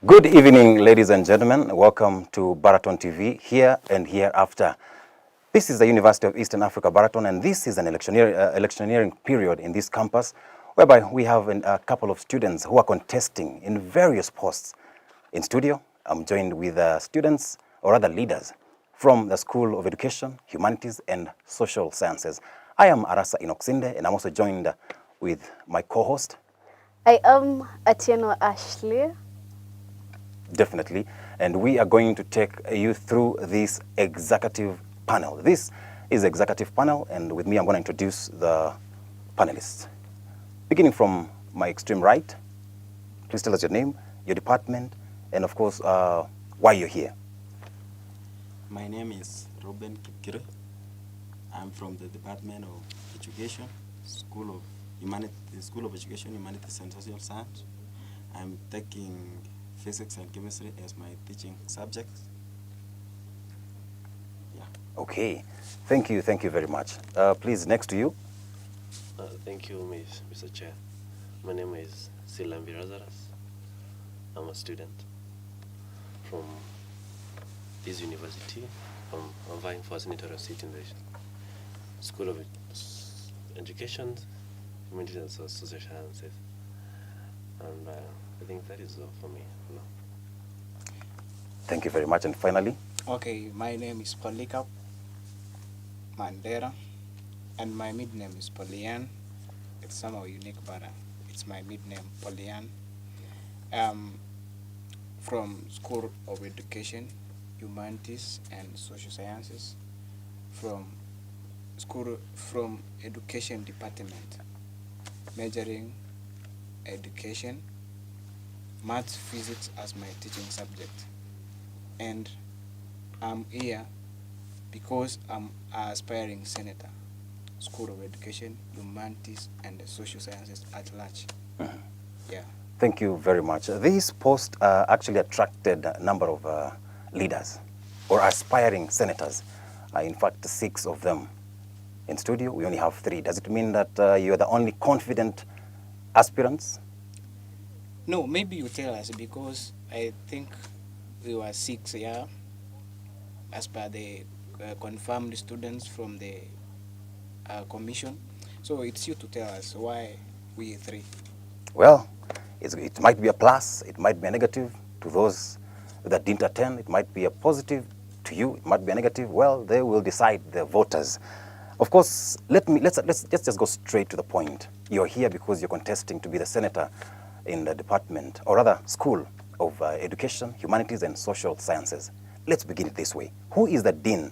Good evening, ladies and gentlemen. Welcome to Baraton TV, here and hereafter. This is the University of Eastern Africa, Baraton, and this is an electioneering period in this campus, whereby we have a couple of students who are contesting in various posts. In studio, I'm joined with students, or rather leaders, from the School of Education, Humanities, and Social Sciences. I am Arasa Inoxinde, and I'm also joined with my co-host. I am Atieno Ashley. Definitely. And we are going to take you through this executive panel. This is executive panel, and with me I'm going to introduce the panelists. Beginning from my extreme right, please tell us your name, your department, and of course, why you're here. My name is Ruben Kipkire. I'm from the Department of Education, School of Education, Humanities and Social Science. I'm taking physics and chemistry as my teaching subjects. Yeah. Okay, thank you very much. Please, next to you. Thank you, Mr. Chair. My name is Silambi Lazarus. I'm a student from this university. I'm vying for a senatorial seat in the School of Education, Humanities and Social Sciences. And I think that is all for me now. Thank you very much. And finally? Okay, my name is Polycarp Mandera, and my mid-name is Polyan. It's somehow unique, but it's my mid-name, Polyan. From School of Education, Humanities and Social Sciences, from Education Department, majoring Education, Maths, Physics as my teaching subject. And I'm here because I'm an aspiring senator, School of Education, Humanities and Social Sciences at large. Yeah. Thank you very much. This post actually attracted a number of leaders or aspiring senators. In fact, 6 of them. In studio, we only have 3. Does it mean that you're the only confident aspirants? No, maybe you tell us, because I think we were 6, yeah, as per the confirmed students from the commission. So it's you to tell us why we 3. Well, it might be a plus, it might be a negative to those that didn't attend. It might be a positive to you, it might be a negative. Well, they will decide, the voters. Of course, let's just go straight to the point. You're here because you're contesting to be the senator in the department, or rather School of Education, Humanities and Social Sciences. Let's begin it this way. Who is the dean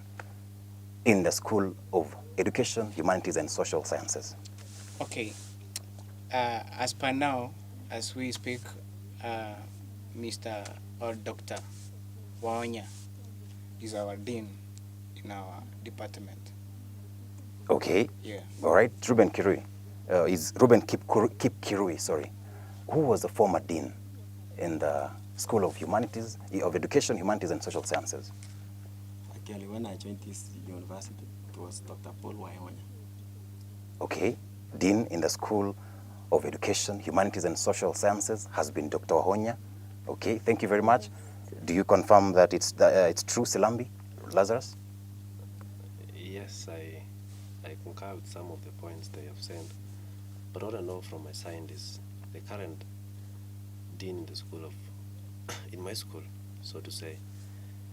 in the School of Education, Humanities and Social Sciences? Okay. As per now, as we speak, Mr. or Dr. Waonya is our dean in our department. Okay. Yeah. All right. Ruben Kirui. Is Ruben Kipkirui, sorry. Who was the former dean in the School of Humanities, of Education, Humanities and Social Sciences? Actually, when I joined this university, it was Dr. Paul Waionya. Okay. Dean in the School of Education, Humanities and Social Sciences has been Dr. Wahonya. Okay, thank you very much. Do you confirm that it's true, Silambi Lazarus? Yes, I concur with some of the points they have said. But what I know from my side is the current dean in the school of, in my school, so to say,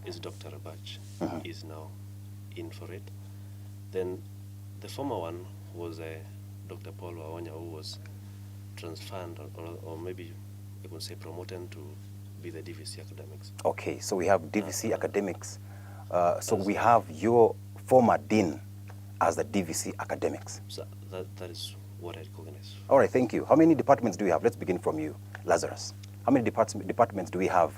is Dr. Rabach. Is now in for it. Then the former one was Dr. Paul Waonya, who was transferred, or maybe I could say promoted to be the DVC academics. Okay, so we have DVC academics. So we have your former dean as the DVC academics. So that is what I recognize. All right, thank you. How many departments do we have? Let's begin from you, Lazarus. How many departments do we have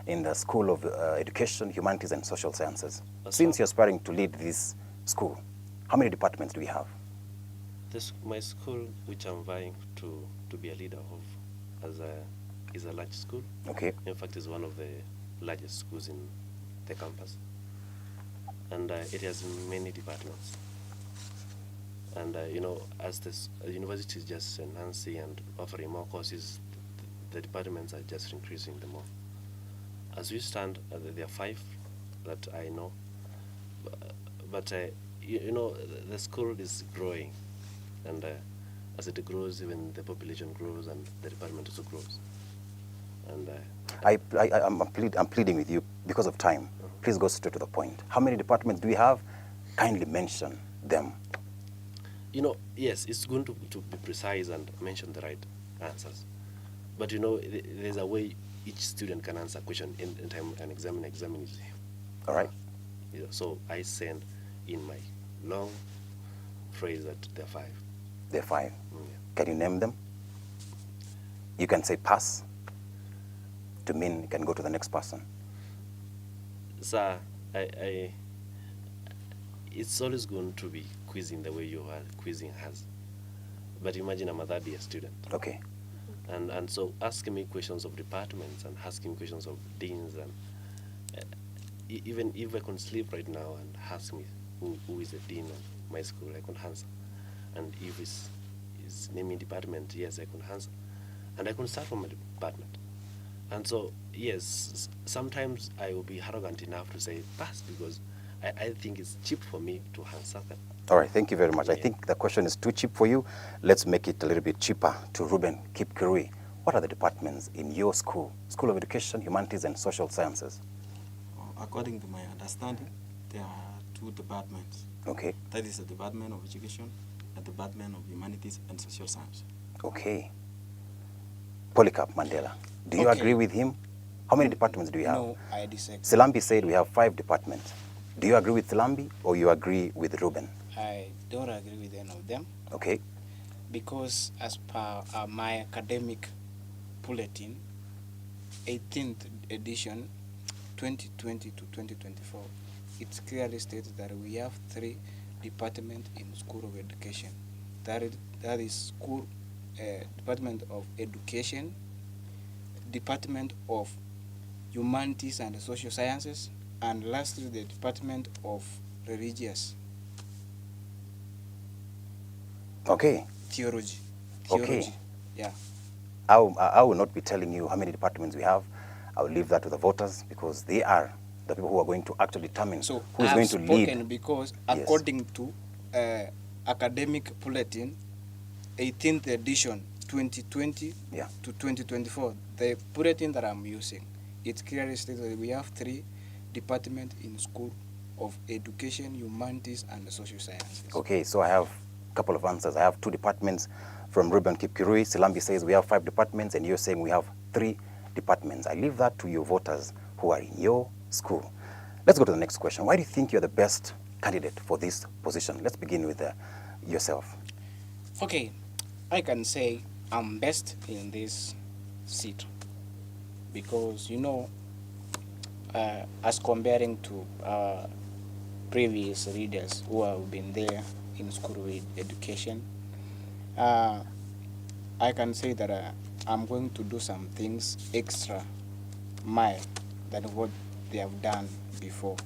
in the School of Education, Humanities and Social Sciences? Since you're aspiring to lead this school, how many departments do we have? My school, which I'm vying to be a leader of, is a large school. Okay. In fact, it's one of the largest schools in the campus. And it has many departments. And, as the university is just enhancing and offering more courses, the departments are just increasing the more. as we stand, there are 5 that I know. But you know, the school is growing, and as it grows, even the population grows, and the department also grows. And I'm pleading with you because of time. Please go straight to the point. How many departments do we have? Kindly mention them. you know, yes, it's going to be precise and mention the right answers. But you know, there's a way each student can answer a question in time an examiner examines him. All right. Yeah, so I send in my long phrase that there are 5. There are 5. Yeah. Can you name them? You can say pass to mean you can go to the next person. Sir, it's always going to be quizzing the way you are quizzing us. But imagine I'm a third-year student. Okay. And so asking me questions of departments and asking questions of deans, and even if I can sleep right now and ask me who is the dean of my school, I can answer. And if it's naming department, yes, I can answer. And I can start from my department. And so, yes, sometimes I will be arrogant enough to say pass because I think it's cheap for me to answer them. All right, thank you very much. Yeah. I think the question is too cheap for you. Let's make it a little bit cheaper. To Ruben Kipkirui, what are the departments in your school? School of Education, Humanities and Social Sciences. According to my understanding, there are 2 departments. Okay, That is the Department of Education and the Department of Humanities and Social Science. okay. Polycarp Mandela, do you Okay. agree with him? How many departments do you have? No, I disagree. Silambi said we have 5 departments. Do you agree with Silambi or you agree with Ruben? I don't agree with any of them Okay, because as per my academic bulletin, 18th edition, 2020 to 2024, it's clearly stated that we have 3 departments in School of Education. That is School Department of Education, Department of Humanities and Social Sciences, and lastly the Department of Religious okay. Theology. Okay. Yeah. I will not be telling you how many departments we have. I will leave that to the voters because they are the people who are going to actually determine So who is I've going to spoken lead. because Yes. according to academic bulletin, 18th edition, 2020 Yeah. to 2024, the bulletin that I'm using, it clearly states that we have 3 departments in School of Education, Humanities, and Social Sciences. Okay, so I have a couple of answers. I have 2 departments from Ruben Kipkirui. Silambi says we have 5 departments, and you're saying we have 3 departments. I leave that to your voters who are in your school. Let's go to the next question. Why do you think you're the best candidate for this position? Let's begin with yourself. Okay, I can say I'm best in this seat because, you know, as comparing to previous leaders who have been there in School of Education, I can say that I'm going to do some things extra mile than what they have done before,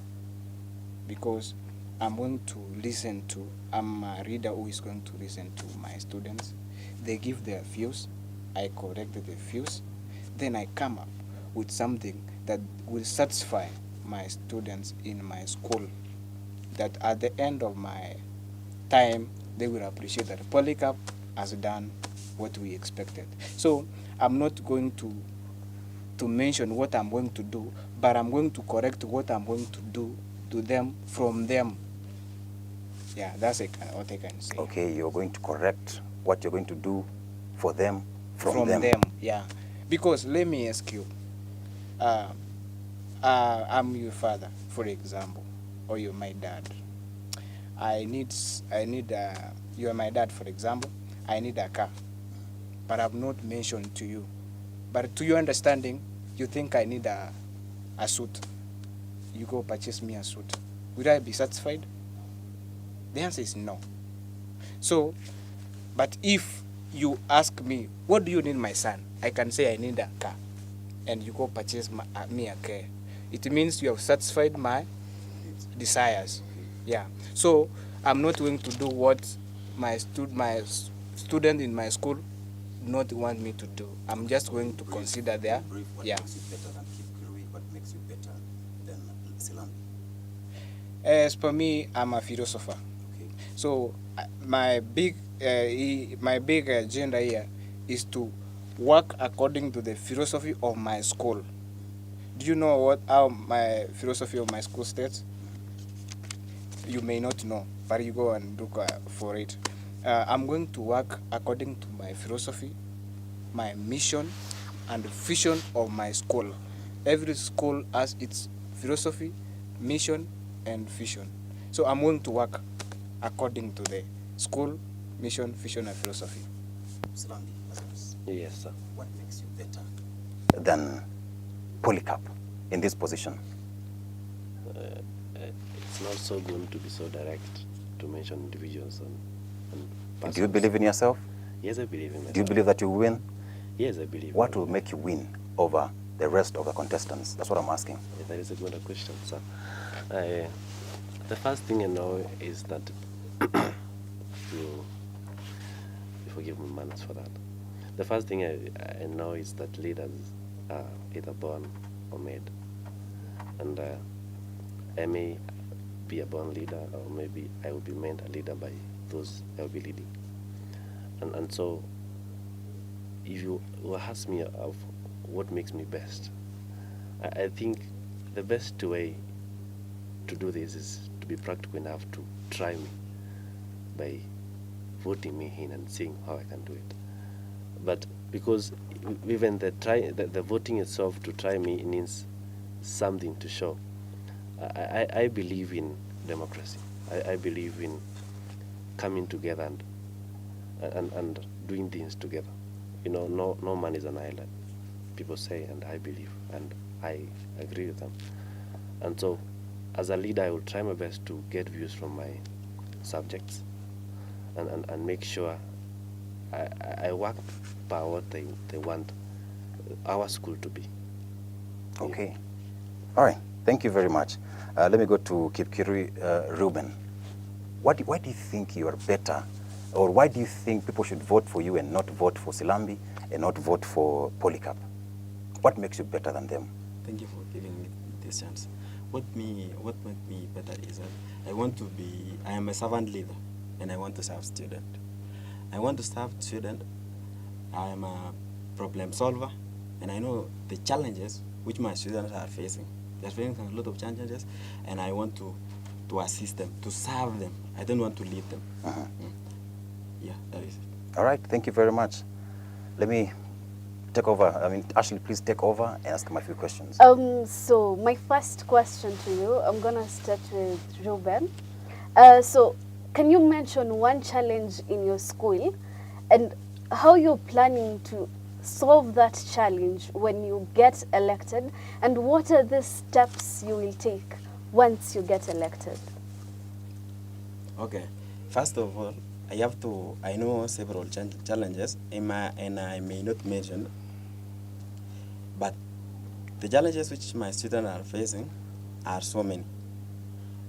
because I'm going to listen to, I'm a reader who is going to listen to my students. They give their views, I correct the views, then I come up with something that will satisfy my students in my school, that at the end of my time they will appreciate that Polycarp has done what we expected. So I'm not going to mention what I'm going to do, but I'm going to correct what I'm going to do to them from them. Yeah, that's what I can say. Okay, you're going to correct what you're going to do for them from them. Yeah. Because let me ask you, I'm your father, for example, or you're my dad. You are my dad, for example. I need a car, but I've not mentioned to you. But to your understanding, you think I need a suit. You go purchase me a suit. Would I be satisfied? The answer is no. So, but if you ask me, what do you need, my son? I can say I need a car, and you go purchase me a car. It means you have satisfied my desires. Yeah. So I'm not going to do what my student in my school not want me to do. I'm just going to consider their, yeah. makes you better than Silambi? As per me, I'm a philosopher. Okay. So my big agenda here is to work according to the philosophy of my school. Do you know how my philosophy of my school states? You may not know, but you go and look for it. I'm going to work according to my philosophy, my mission, and vision of my school. Every school has its philosophy, mission, and vision. So I'm going to work according to the school, mission, vision, and philosophy. Silambi, Lazarus, Yes, sir. what makes you better than Polycarp in this position? It's not so good to be so direct to mention individuals and persons. Do you believe in yourself? Yes, I believe in myself. Do you believe that you win? Yes, I believe. What will make you win over the rest of the contestants? That's what I'm asking. That is a good question, sir. The first thing I know is that you forgive me manners for that. The first thing I know is that leaders are either born or made. And I may be a born leader, or maybe I will be made a leader by those I will be leading. And so, if you ask me of what makes me best, I think the best way to do this is to be practical enough to try me by voting me in and seeing how I can do it. But because even the voting itself to try me needs something to show. I believe in democracy. I believe in coming together and doing things together. You know, no man is an island, people say, and I believe, and I agree with them. And so, as a leader, I will try my best to get views from my subjects and make sure I work by what they want our school to be. Okay. All right. Thank you very much. Let me go to Kipkiri. Ruben, why do you think you are better, or why do you think people should vote for you and not vote for Silambi and not vote for Polycarp? What makes you better than them? Thank you for giving me this chance. What makes me better is that I am a servant leader, and I want to serve student. I want to serve student. I am a problem solver, and I know the challenges which my students are facing. They're facing a lot of challenges, and I want to assist them, to serve them. I don't want to lead them. Yeah, that is it. All right. Thank you very much. Let me take over. Ashley, please take over and ask my few questions. So my first question to you, I'm gonna start with Ruben. So can you mention one challenge in your school and how you're planning to solve that challenge when you get elected, and what are the steps you will take once you get elected? Okay. First of all, I know several challenges, and I may not mention, but the challenges which my students are facing are so many.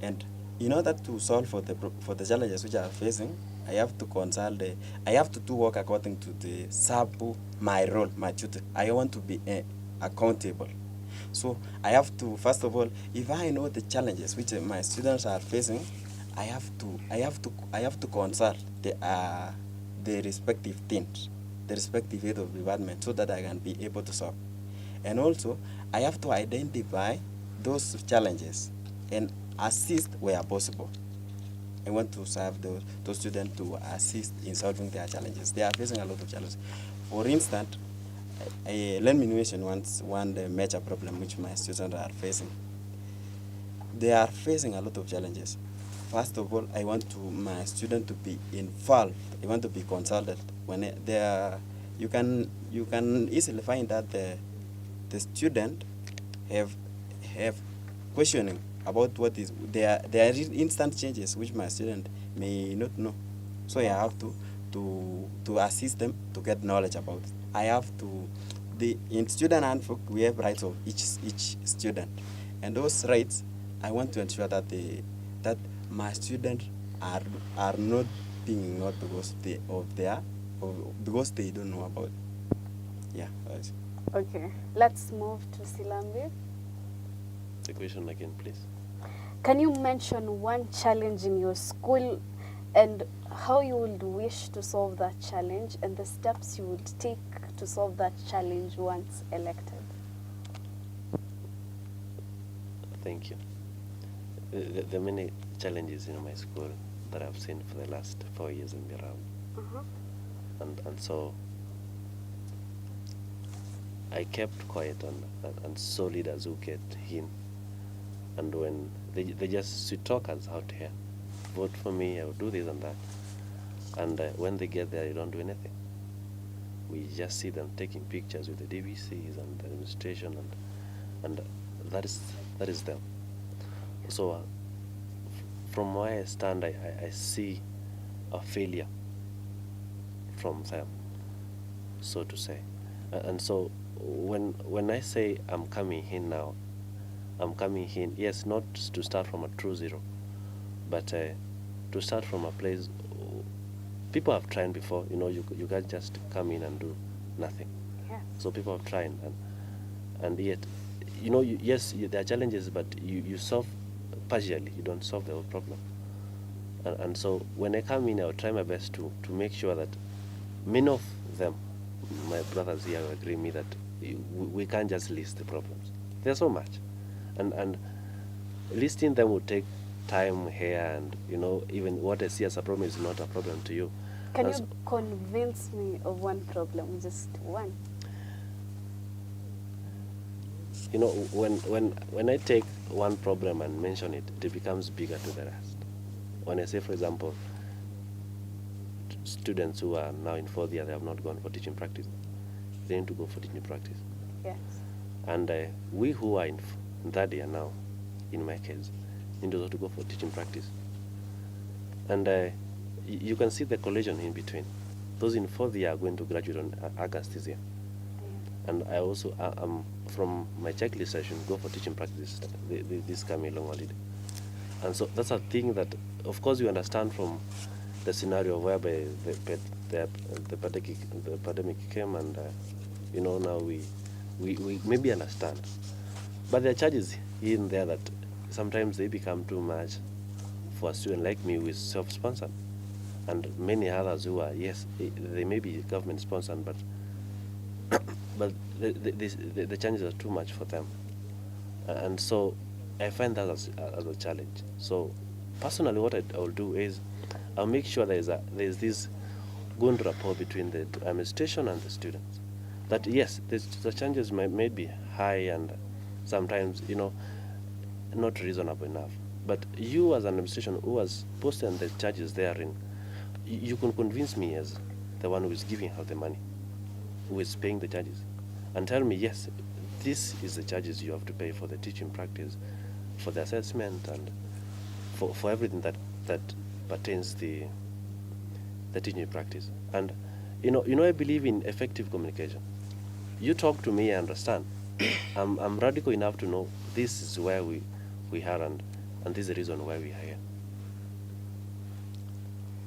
And in order to solve for the challenges which are facing, I have to do work according to my role, my duty. I want to be accountable. So I have to, first of all, if I know the challenges which my students are facing, I have to consult the respective teams, the respective head of department, so that I can be able to solve. And also, I have to identify those challenges and assist where possible. I want to serve those students to assist in solving their challenges. They are facing a lot of challenges. For instance, let me mention one major problem which my students are facing. They are facing a lot of challenges. First of all, I want my students to be involved. I want to be consulted. When they are, you can easily find that the student have questioning about what is there are instant changes which my student may not know. So I have to assist them to get knowledge about it. I have to in student handbook we have rights of each student, and those rights I want to ensure that that my students are not being ignored because they don't know about it. Yeah. Right. Okay, let's move to Silambi. the question again, please. Can you mention one challenge in your school and how you would wish to solve that challenge and the steps you would take to solve that challenge once elected? Thank you. There are many challenges in my school that I've seen for the last 4 years and around. And so I kept quiet and saw leaders who get in. And when they just sweet talkers out here, vote for me, I will do this and that. And when they get there, they don't do anything. We just see them taking pictures with the DBCs and the administration, and that is them. So from where I stand, I see a failure from them, so to say. And so when I say I'm coming in now, I'm coming in, yes, not to start from a true zero, but to start from a place. People have tried before, you can't just come in and do nothing. Yes. So people have tried, and yet, yes, there are challenges, but you solve partially, you don't solve the whole problem. And so when I come in, I'll try my best to make sure that many of them, my brothers here, will agree with me that we can't just list the problems. There's so much. And listing them will take time here, and even what I see as a problem is not a problem to you. Can you convince me of one problem, just one? When I take one problem and mention it, it becomes bigger to the rest. When I say, for example, students who are now in 4th year, they have not gone for teaching practice. They need to go for teaching practice. Yes. And we who are in 3rd year now, in my case, need to go for teaching practice. And you can see the collision in between. Those in 4th year are going to graduate on August this year. And I also, from my checklist session, go for teaching practice this coming long holiday. And so that's a thing that, of course, you understand from the scenario whereby the pandemic came, and now we maybe understand. But there are charges here and there that sometimes they become too much for a student like me who is self-sponsored, and many others who are, yes, they may be government-sponsored, but the changes are too much for them. And so I find that as a challenge. So personally, what I will do is I'll make sure there's this good rapport between the administration and the students. That yes, the changes may be high and sometimes not reasonable enough. But you as an administration who has posted the charges therein, you can convince me as the one who is giving her the money, who is paying the charges, and tell me, yes, this is the charges you have to pay for the teaching practice, for the assessment, and for everything that pertains the teaching practice. And I believe in effective communication. You talk to me, I understand. I'm radical enough to know this is where we are, and this is the reason why we are here.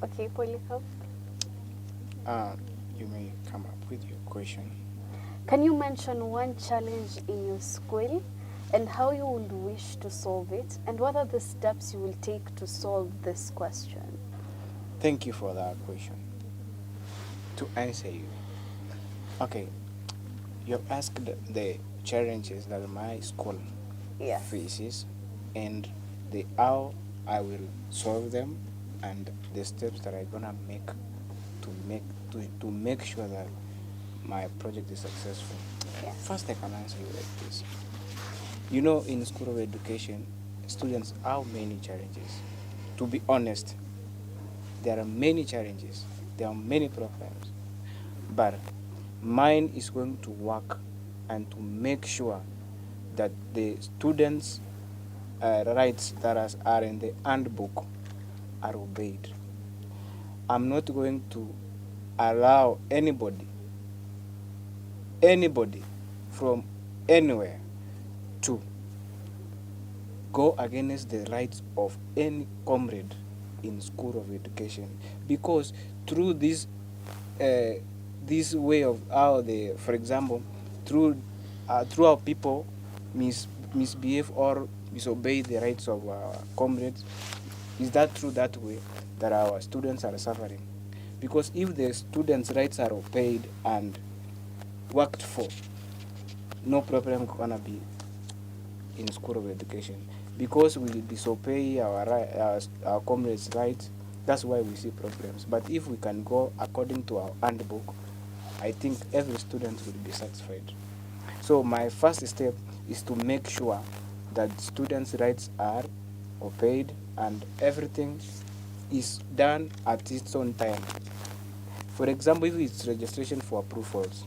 Okay, Polycarp. You may come up with your question. Can you mention one challenge in your school and how you would wish to solve it, and what are the steps you will take to solve this question? Thank you for that question. To answer you, okay, you have asked the challenges that my school Yes. faces and how I will solve them and the steps that I'm gonna make to make sure that my project is successful. Yes. First, I can answer you like this. In School of Education, students have many challenges. To be honest, there are many challenges. There are many problems. But mine is going to work and to make sure that the students' rights that are in the handbook are obeyed. I'm not going to allow anybody from anywhere to go against the rights of any comrade in School of Education, because through this way of how for example, through how people misbehave or disobey the rights of our comrades, is that true that way that our students are suffering? Because if the students' rights are obeyed and worked for, no problem gonna be in school of education. Because we disobey our comrades' rights, that's why we see problems. But if we can go according to our handbook, I think every student will be satisfied. So my first step is to make sure that students' rights are obeyed and everything is done at its own time. For example, if it's registration for approvals,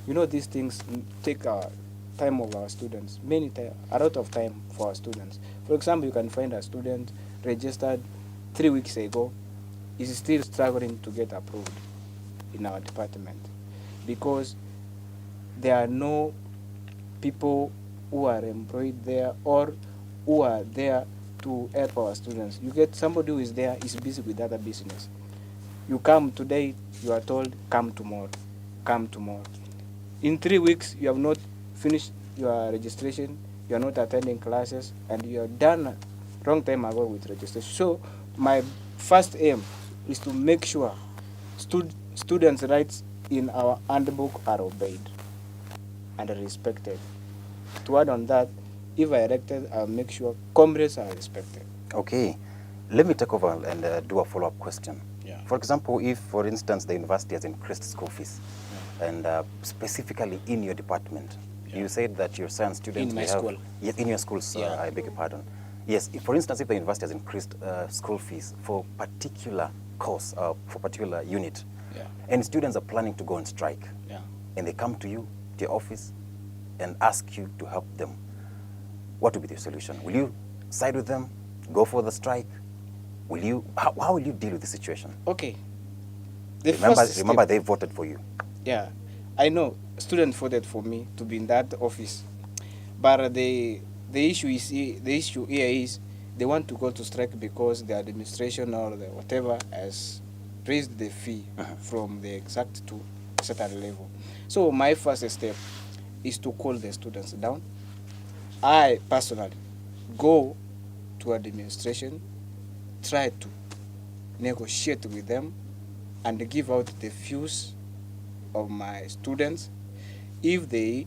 you know these things take time of our students, a lot of time for our students. For example, you can find a student registered 3 weeks ago is still struggling to get approved in our department because there are no people who are employed there or who are there to help our students. You get somebody who is there, is busy with other business. You come today, you are told, come tomorrow, come tomorrow. In 3 weeks, you have not finished your registration, you are not attending classes, and you are done a long time ago with registration. So my first aim is to make sure students' rights in our handbook are obeyed and respected. To add on that, if I elected, I'll make sure comrades are respected. Okay, let me take over and do a follow-up question. Yeah. For example, if, for instance, the university has increased school fees, and specifically in your department, you said that your science students In my will have, school. Yes, in your schools, Yeah. I beg your pardon. Yes, if, for instance, if the university has increased school fees for particular course, for particular unit, Yeah. and students are planning to go on strike, Yeah. and they come to you, to your office, and ask you to help them, what will be the solution? Will you side with them, go for the strike? Will you, how will you deal with the situation? Okay. The Remember, first remember step, they voted for you. yeah, I know students voted for me to be in that office, but the issue is the issue here is they want to go to strike because the administration or the whatever has raised the fee from the exact to a certain level. So my first step is to call the students down. I personally go to administration, try to negotiate with them and give out the views of my students. If they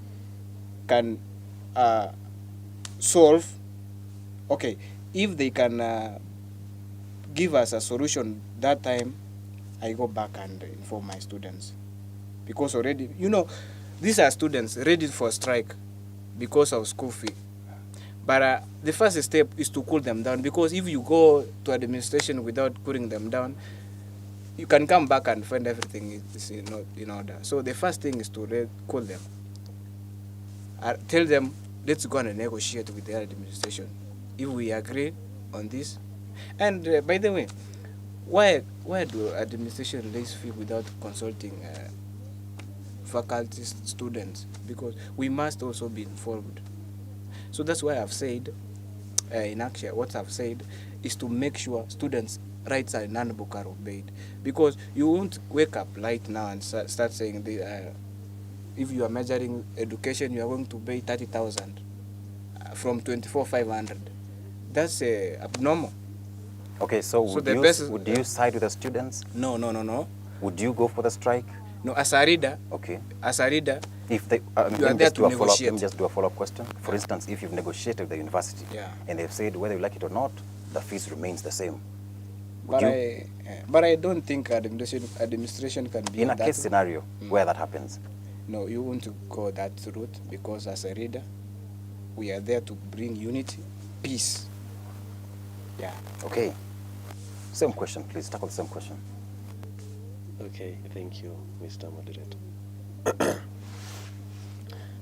can solve, okay, if they can give us a solution that time, I go back and inform my students. Because already, you know, these are students ready for strike because of school fee. But the first step is to cool them down, because if you go to administration without cooling them down, you can come back and find everything is in order. So the first thing is to cool them. Tell them, let's go and negotiate with the administration. If we agree on this, and by the way, why do administration raise fee without consulting faculty, students? Because we must also be informed. So that's why I've said, in action, what I've said is to make sure students' rights are in handbook are obeyed. Because you won't wake up right now and start saying, if you are measuring education, you are going to pay 30,000 from 24,500. That's abnormal. Okay, so, So would, the you, best- would you side with the students? No. Would you go for the strike? No, as a reader, Okay. If they, let You are me there just to do a follow-up. Let me negotiate. just do a follow-up question. For instance, if you've negotiated with the university, Yeah. and they've said whether you like it or not, the fees remains the same. but you- I don't think administration can be In a that case route. scenario where that happens, No, you want to go that route, because as a reader, we are there to bring unity, peace. Yeah. okay. Same question, please. Tackle the same question. Okay, thank you, Mr. Moderator.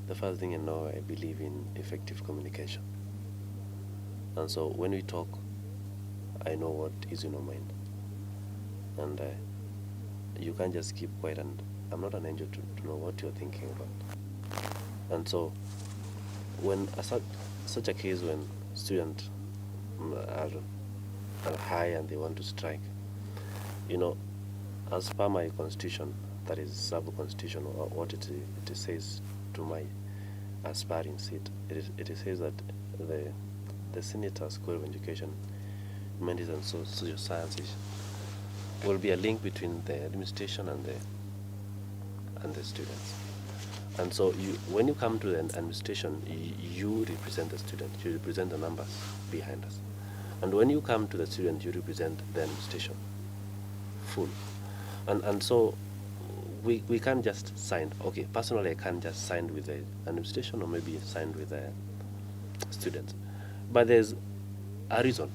The first thing I believe in effective communication. And so when we talk, I know what is in your mind. And you can't just keep quiet, and I'm not an angel to know what you're thinking about. And so when such a case, when students are high and they want to strike, as per my constitution, that is sub constitution, or what it says to my aspiring seat, it says that the Senator School of Education, Humanities and Social Sciences will be a link between the administration and the students. And so when you come to the administration, you represent the student, you represent the numbers behind us. And when you come to the student, you represent the administration full. And so we can't just sign. Okay, personally I can't just sign with the administration or maybe sign with the students. But there's a reason.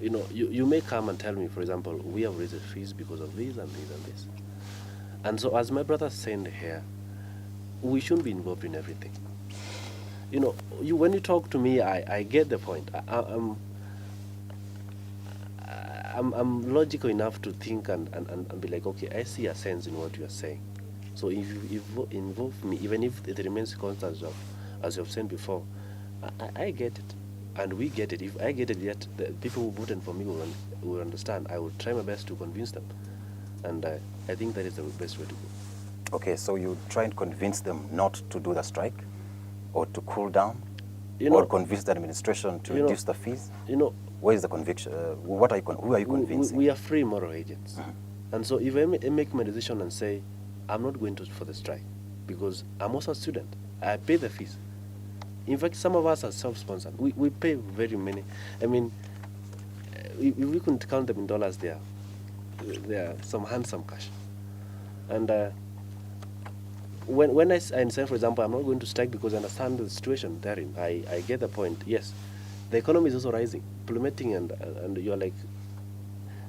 You know, you may come and tell me, for example, we have raised the fees because of this and this and this. And so as my brother said here, we shouldn't be involved in everything. You know, when you talk to me, I get the point. I'm logical enough to think and be like, okay, I see a sense in what you are saying. So if you involve me, even if it remains constant as you have said before, I get it. And we get it. If I get it, yet the people who voted for me will understand. I will try my best to convince them. And I think that is the best way to go. Okay, so you try and convince them not to do the strike or to cool down, You or know, convince the administration to you know, reduce the fees? You know, Where is the conviction? What are you who are you convincing? we are free moral agents. And so if I make my decision and say, I'm not going for the strike because I'm also a student, I pay the fees. In fact, some of us are self-sponsored. We pay very many. I mean, if we couldn't count them in dollars, there are some handsome cash. And when I say, for example, I'm not going to strike because I understand the situation therein, I get the point. Yes, the economy is also rising, plummeting, and you're like,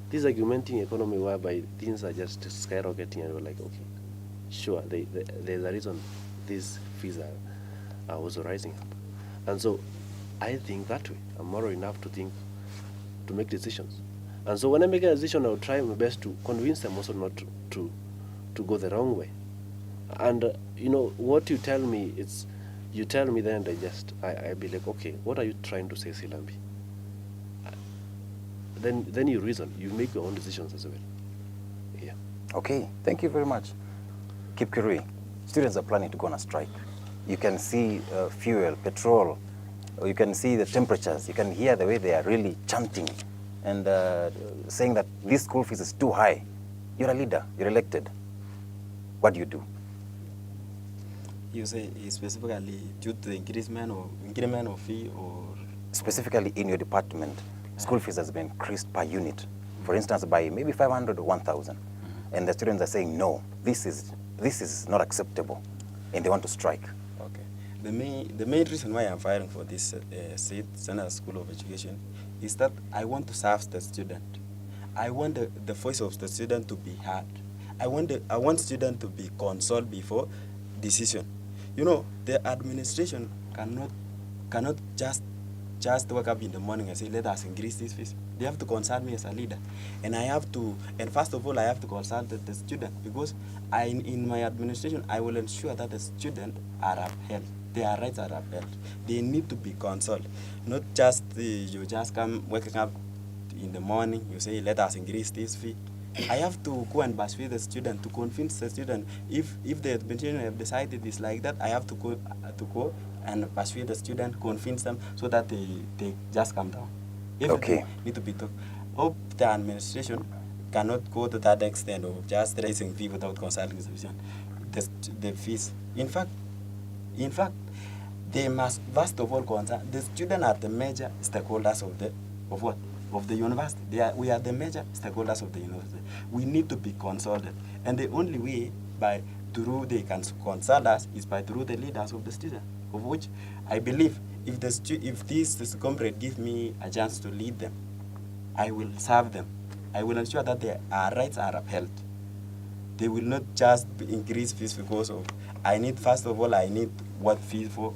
this augmenting economy whereby things are just skyrocketing, and we're like, okay, sure, there's a reason these fees are also rising up. And so I think that way. I'm moral enough to make decisions. And so when I make a decision, I'll try my best to convince them also not to go the wrong way. And you know, what you tell me, you tell me then I be like, okay, what are you trying to say, Silambi? Then you reason, you make your own decisions as well. Yeah. Okay, thank you very much. Kipkirui, students are planning to go on a strike. You can see fuel, petrol, you can see the temperatures, you can hear the way they are really chanting and saying that this school fees is too high. You're a leader, you're elected. What do you do? You say specifically due to the increment of fee, or Specifically in your department, school fees has been increased per unit. For instance, by maybe 500 or 1,000. And the students are saying, no, this is not acceptable, and they want to strike. okay. The main reason why I'm fighting for this seat, Senator School of Education, is that I want to serve the student. I want the voice of the student to be heard. I want student to be consulted before decision. You know, the administration cannot just wake up in the morning and say, let us increase this fees. They have to consult me as a leader. And first of all, I have to consult the student, because in my administration, I will ensure that the students are upheld. Their rights are upheld. They need to be consulted. Not just you just come waking up in the morning, you say, let us increase this fee. I have to go and persuade the student, to convince the student. If the administration have decided it's like that, I have to go and persuade the student, convince them, so that they just come down. Everything need to be talked. Hope the administration cannot go to that extent of just raising fee without consulting the student. The fees. In fact, they must first of all consult. The students are the major stakeholders of the university. We are the major stakeholders of the university. We need to be consulted, and the only way they can consult us is through the leaders of the student, of which I believe if this comrade give me a chance to lead them, I will serve them. I will ensure that their rights are upheld. They will not just increase fees because of first of all I need what fees for.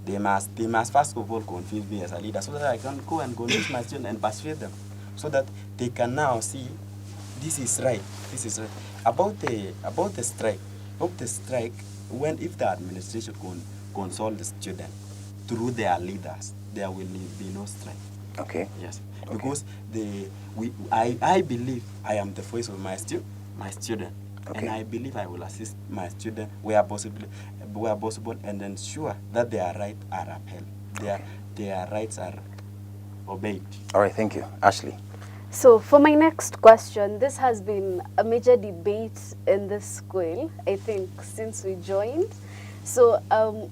They must first of all convince me as a leader, so that I can go and convince my students and persuade them, so that they can now see this is right. This is right. About the strike. If the administration consult the student through their leaders, there will be no strike. Okay. Yes. Okay. Because I believe I am the voice of my student. Okay. And I believe I will assist my students where possible, and ensure that their rights are upheld, their rights are obeyed. All right, thank you. Ashley. So for my next question, this has been a major debate in this school, I think, since we joined. So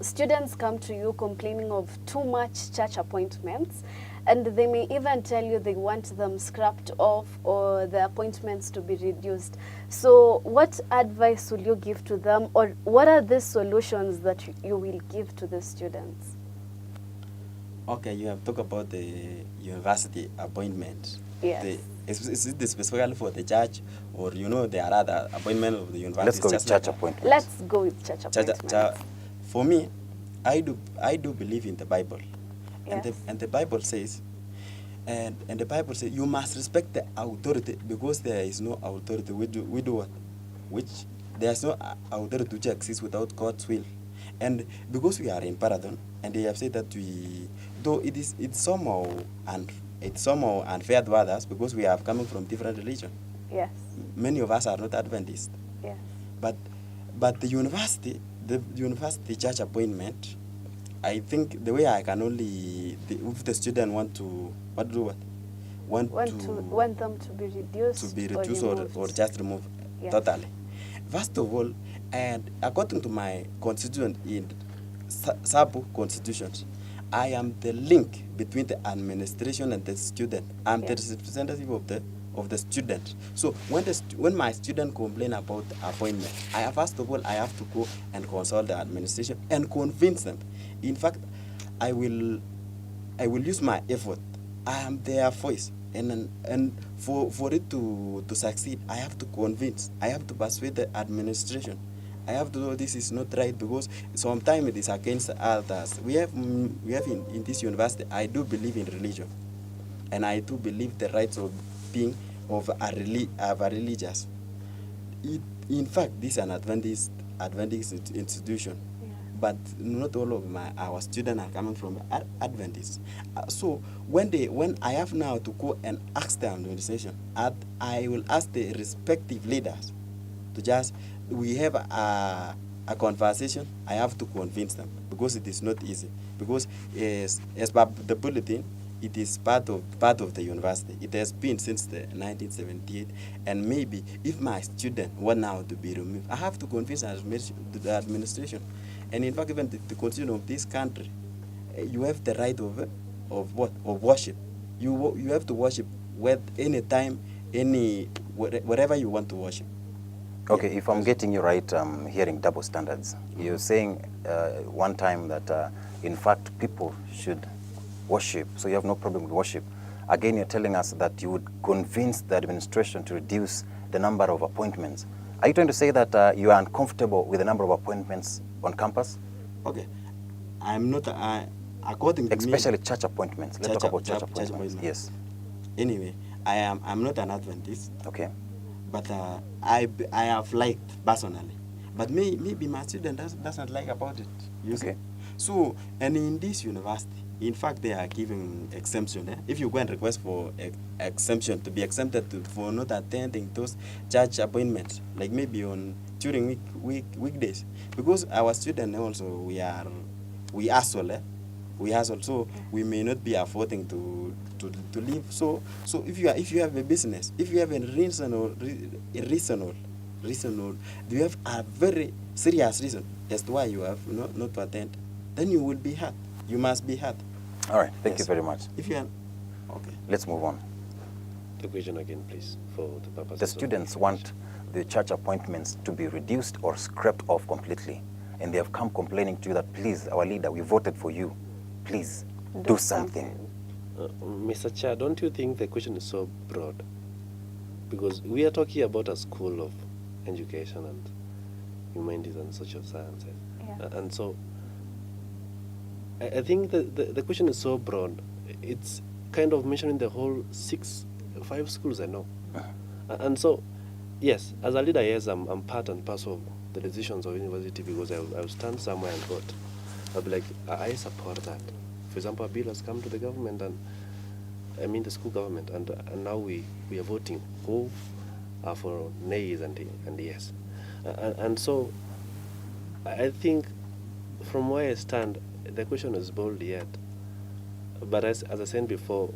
students come to you complaining of too much church appointments, and they may even tell you they want them scrapped off or the appointments to be reduced. So what advice will you give to them, or what are the solutions that you will give to the students? Okay, you have talked about the university appointment. Yes. Is it specifically for the church, or there are other appointments of the university? Let's go with just church like appointments. Let's go with church appointments. For me, I do believe in the Bible, Yes. and the Bible says, and the Bible says you must respect the authority, because there is no authority. We do what? Which there is no authority which exists without God's will, and because we are in Paragon, and they have said that though it's somehow unfair to others, because we are coming from different religion. Yes. Many of us are not Adventists, Yes. but the university church appointment, I think the way I can only, if the student want Want them to be reduced, or just removed Yes. totally. First of all, and according to my constituent in SAPU constitutions, I am the link between the administration and the student. I'm the Yes. representative of the student. So when my student complain about appointment, first of all I have to go and consult the administration and convince them. In fact, I will use my effort. I am their voice, and for it to succeed, I have to convince. I have to persuade the administration. I have to know this is not right, because sometimes it is against others. We have in this university, I do believe in religion, and I do believe the rights of being of a religious. In fact, this is an Adventist institution, but not all of our students are coming from Adventists. So when I have now to go and ask the administration, I will ask the respective leaders to just, we have a conversation. I have to convince them, because it is not easy, because as per the bulletin, it is part of the university. It has been since the 1978, and maybe if my student want now to be removed, I have to convince the administration. And in fact, even the constitution of this country, you have the right of worship. You have to worship any time, wherever you want to worship. Okay, Yeah. if I'm getting you right, I'm hearing double standards. You're saying one time that, in fact, people should worship, so you have no problem with worship. Again, you're telling us that you would convince the administration to reduce the number of appointments. Are you trying to say that you are uncomfortable with the number of appointments on campus? Okay, I'm not, according to me, Especially church appointments. Let's talk about church appointments. Yes. Anyway, I'm not an Adventist, Okay. but I have liked personally. But maybe my student doesn't like about it. You see? Okay. So, and in this university, in fact, they are giving exemption. If you go and request for exemption, to be exempted for not attending those church appointments, like maybe during weekdays, because our students also we hustle, so we may not be affording to live. So if you have a business, if you have a reasonable, do you have a very serious reason as to why you have not to attend, then you will be hurt. You must be hurt. All right. Thank you Yes. very much. If you are okay. Let's move on. The question again, please, for the purposes The of students clarification. want the church appointments to be reduced or scrapped off completely. And they have come complaining to you that, please, our leader, we voted for you. Please, do something. Mr. Chair, don't you think the question is so broad? Because we are talking about a school of education and humanities and social sciences. Yeah. And so I think the question is so broad. It's kind of mentioning the whole 5 schools I know. And so, yes, as a leader, yes, I'm part and parcel of the decisions of university, because I'll stand somewhere and vote. I'll be like, I support that. For example, a bill has come to the government, and I mean the school government, and now we are voting who are for nays and yes. And so I think from where I stand, the question is bold yet. But as I said before,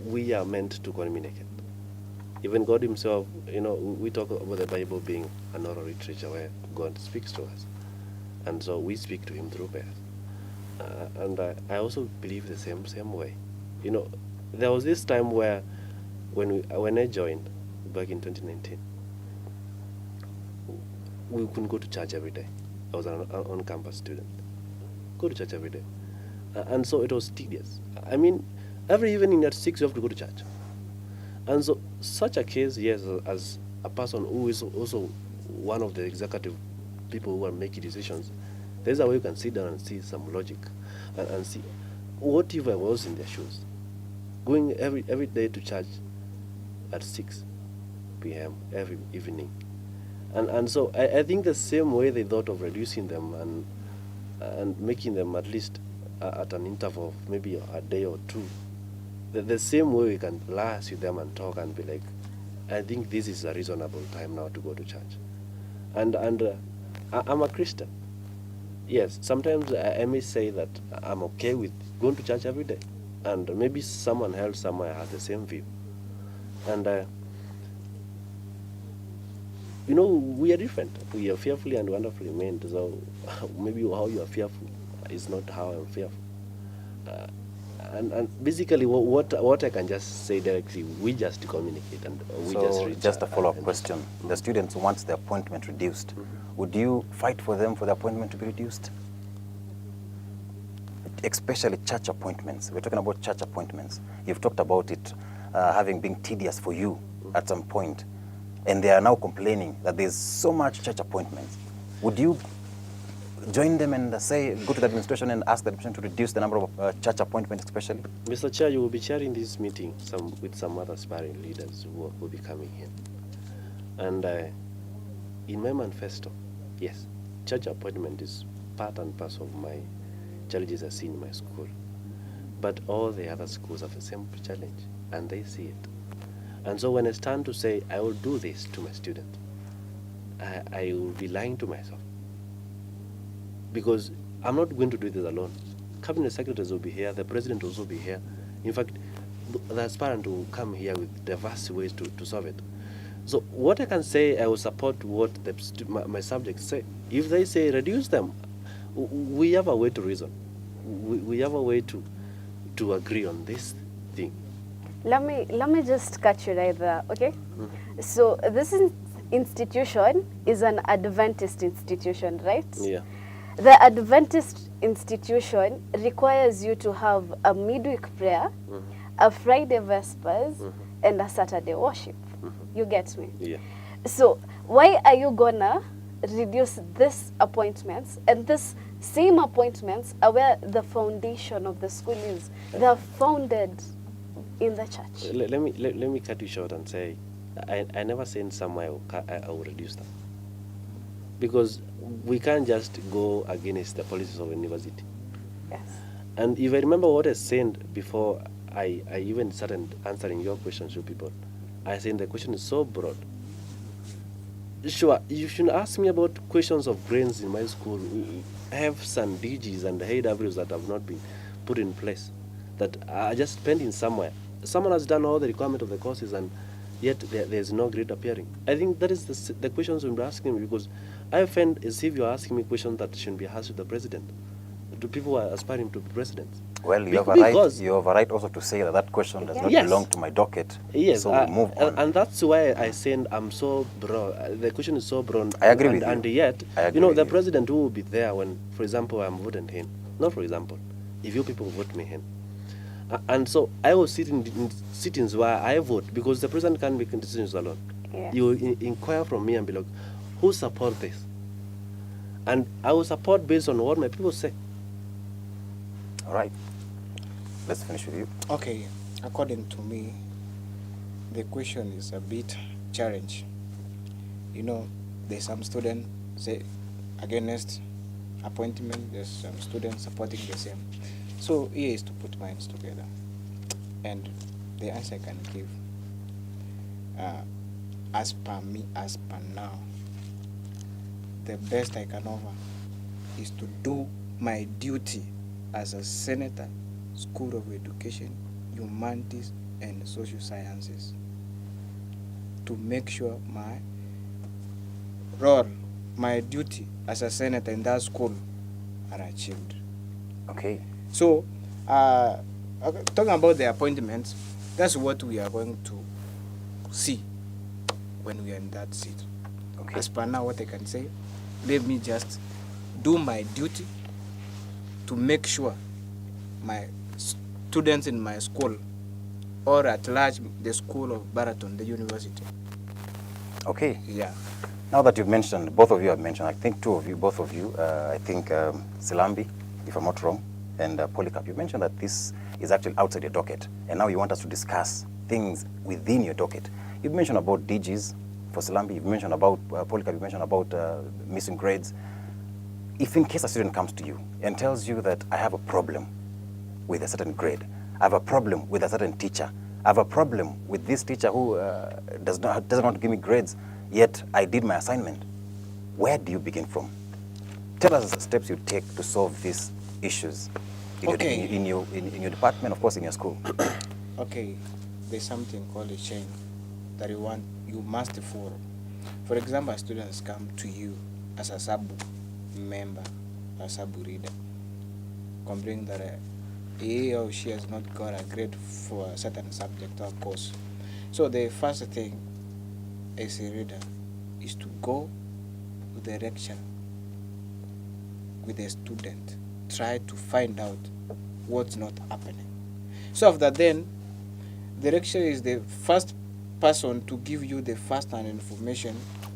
we are meant to communicate. Even God himself, we talk about the Bible being an oral literature where God speaks to us. And so we speak to him through prayers. And I also believe the same way. There was this time where when I joined back in 2019, we couldn't go to church every day. I was an on-campus student. Go to church every day. And so it was tedious. I mean, every evening at 6 you have to go to church. And so such a case, yes, as a person who is also one of the executive people who are making decisions, there's a way you can sit down and see some logic and see what if I was in their shoes, going every day to church at 6 p.m. every evening. And so I think the same way they thought of reducing them and making them at least at an interval of maybe a day or two, the same way we can liaise with them and talk and be like, I think this is a reasonable time now to go to church. And I'm a Christian. Yes, sometimes I may say that I'm okay with going to church every day. And maybe someone else somewhere has the same view. And we are different. We are fearfully and wonderfully made. So maybe how you are fearful is not how I'm fearful. And basically, what I can just say directly, we just communicate and we just reach. Just a follow-up question: the students want the appointment reduced. Would you fight for them for the appointment to be reduced? Especially church appointments. We're talking about church appointments. You've talked about it having been tedious for you at some point, and they are now complaining that there's so much church appointments. Would you join them and say, go to the administration and ask the administration to reduce the number of church appointments especially? Mr. Chair, you will be chairing this meeting with some other aspiring leaders who will be coming here. And in my manifesto, yes, church appointment is part and parcel of my challenges I see in my school. But all the other schools have the same challenge, and they see it. And so when I stand to say, I will do this to my student, I will be lying to myself. Because I'm not going to do this alone. Cabinet secretaries will be here, the president will also be here. In fact, the aspirant will come here with diverse ways to solve it. So what I can say, I will support what my subjects say. If they say reduce them, we have a way to reason. We have a way to agree on this thing. Let me just catch you right there, okay? So this institution is an Adventist institution, right? Yeah. The Adventist institution requires you to have a midweek prayer, a Friday Vespers, and a Saturday worship. You get me? Yeah. So why are you gonna reduce these appointments, and this same appointments are where the foundation of the school is? They are founded in the church. Let me cut you short and say, I never said somewhere I will reduce them. Because we can't just go against the policies of a university. Yes. And if I remember what I said before I even started answering your questions to people, I said the question is so broad. Sure, you should ask me about questions of grains in my school, Fs and DGs and AWs that have not been put in place, that are just pending somewhere. Someone has done all the requirement of the courses and yet there's no grade appearing. I think that is the questions we'll be asking me, because I find as if you're asking me questions that shouldn't be asked to the president, to people who are aspiring to be presidents. Well, you have a right also to say that question does not belong to my docket. Yes, so we'll move on. And that's why I said I'm so broad. The question is so broad. I agree with you. And yet, the president who will be there when, for example, I'm voting him. Not for example, if you people vote me in. And so I was sitting in sittings where I vote, because the president can't make decisions alone. Yeah. You inquire from me and be like, who support this? And I will support based on what my people say. All right. Let's finish with you. Okay, according to me, the question is a bit challenge. There's some students say against appointment, there's some students supporting the same. So here is to put minds together. And the answer I can give, as per me, as per now, the best I can offer is to do my duty as a senator, School of Education, Humanities and Social Sciences, to make sure my role, my duty as a senator in that school are achieved. Okay. So, talking about the appointments, that's what we are going to see when we are in that seat. Okay. As per now, what I can say, let me just do my duty to make sure my students in my school, or at large the school of Baraton, the university. Okay. Yeah. Now that you've mentioned, both of you have mentioned, I think both of you, I think Silambi, if I'm not wrong, and Polycarp, you mentioned that this is actually outside your docket, and now you want us to discuss things within your docket. You've mentioned about DGs for Silambi, you've mentioned about Polycarp, you mentioned about missing grades. If in case a student comes to you and tells you that I have a problem with a certain grade, I have a problem with a certain teacher, I have a problem with this teacher who doesn't want to give me grades, yet I did my assignment, where do you begin from? Tell us the steps you take to solve these issues in your department, of course, in your school. Okay, there's something called a chain that you must follow. For example, students come to you as a sub member, a sub reader, complaining that he or she has not got a grade for a certain subject or course. So the first thing as a reader is to go to the lecturer with the student, try to find out what's not happening. So after then, the lecturer is the first person to give you the first-hand information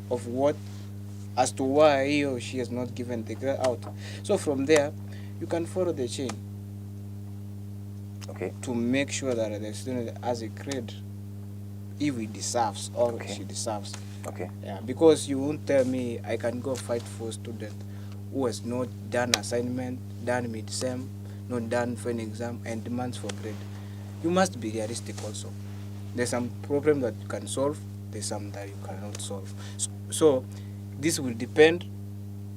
of what, as to why he or she has not given the grade out. So from there, you can follow the chain. Okay. To make sure that the student has a grade if he deserves or Okay. she deserves. Okay. Yeah, because you won't tell me I can go fight for a student who has not done assignment, done mid-sem, not done for an exam, and demands for grade. You must be realistic also. There's some problem that you can solve, there's some that you cannot solve. So this will depend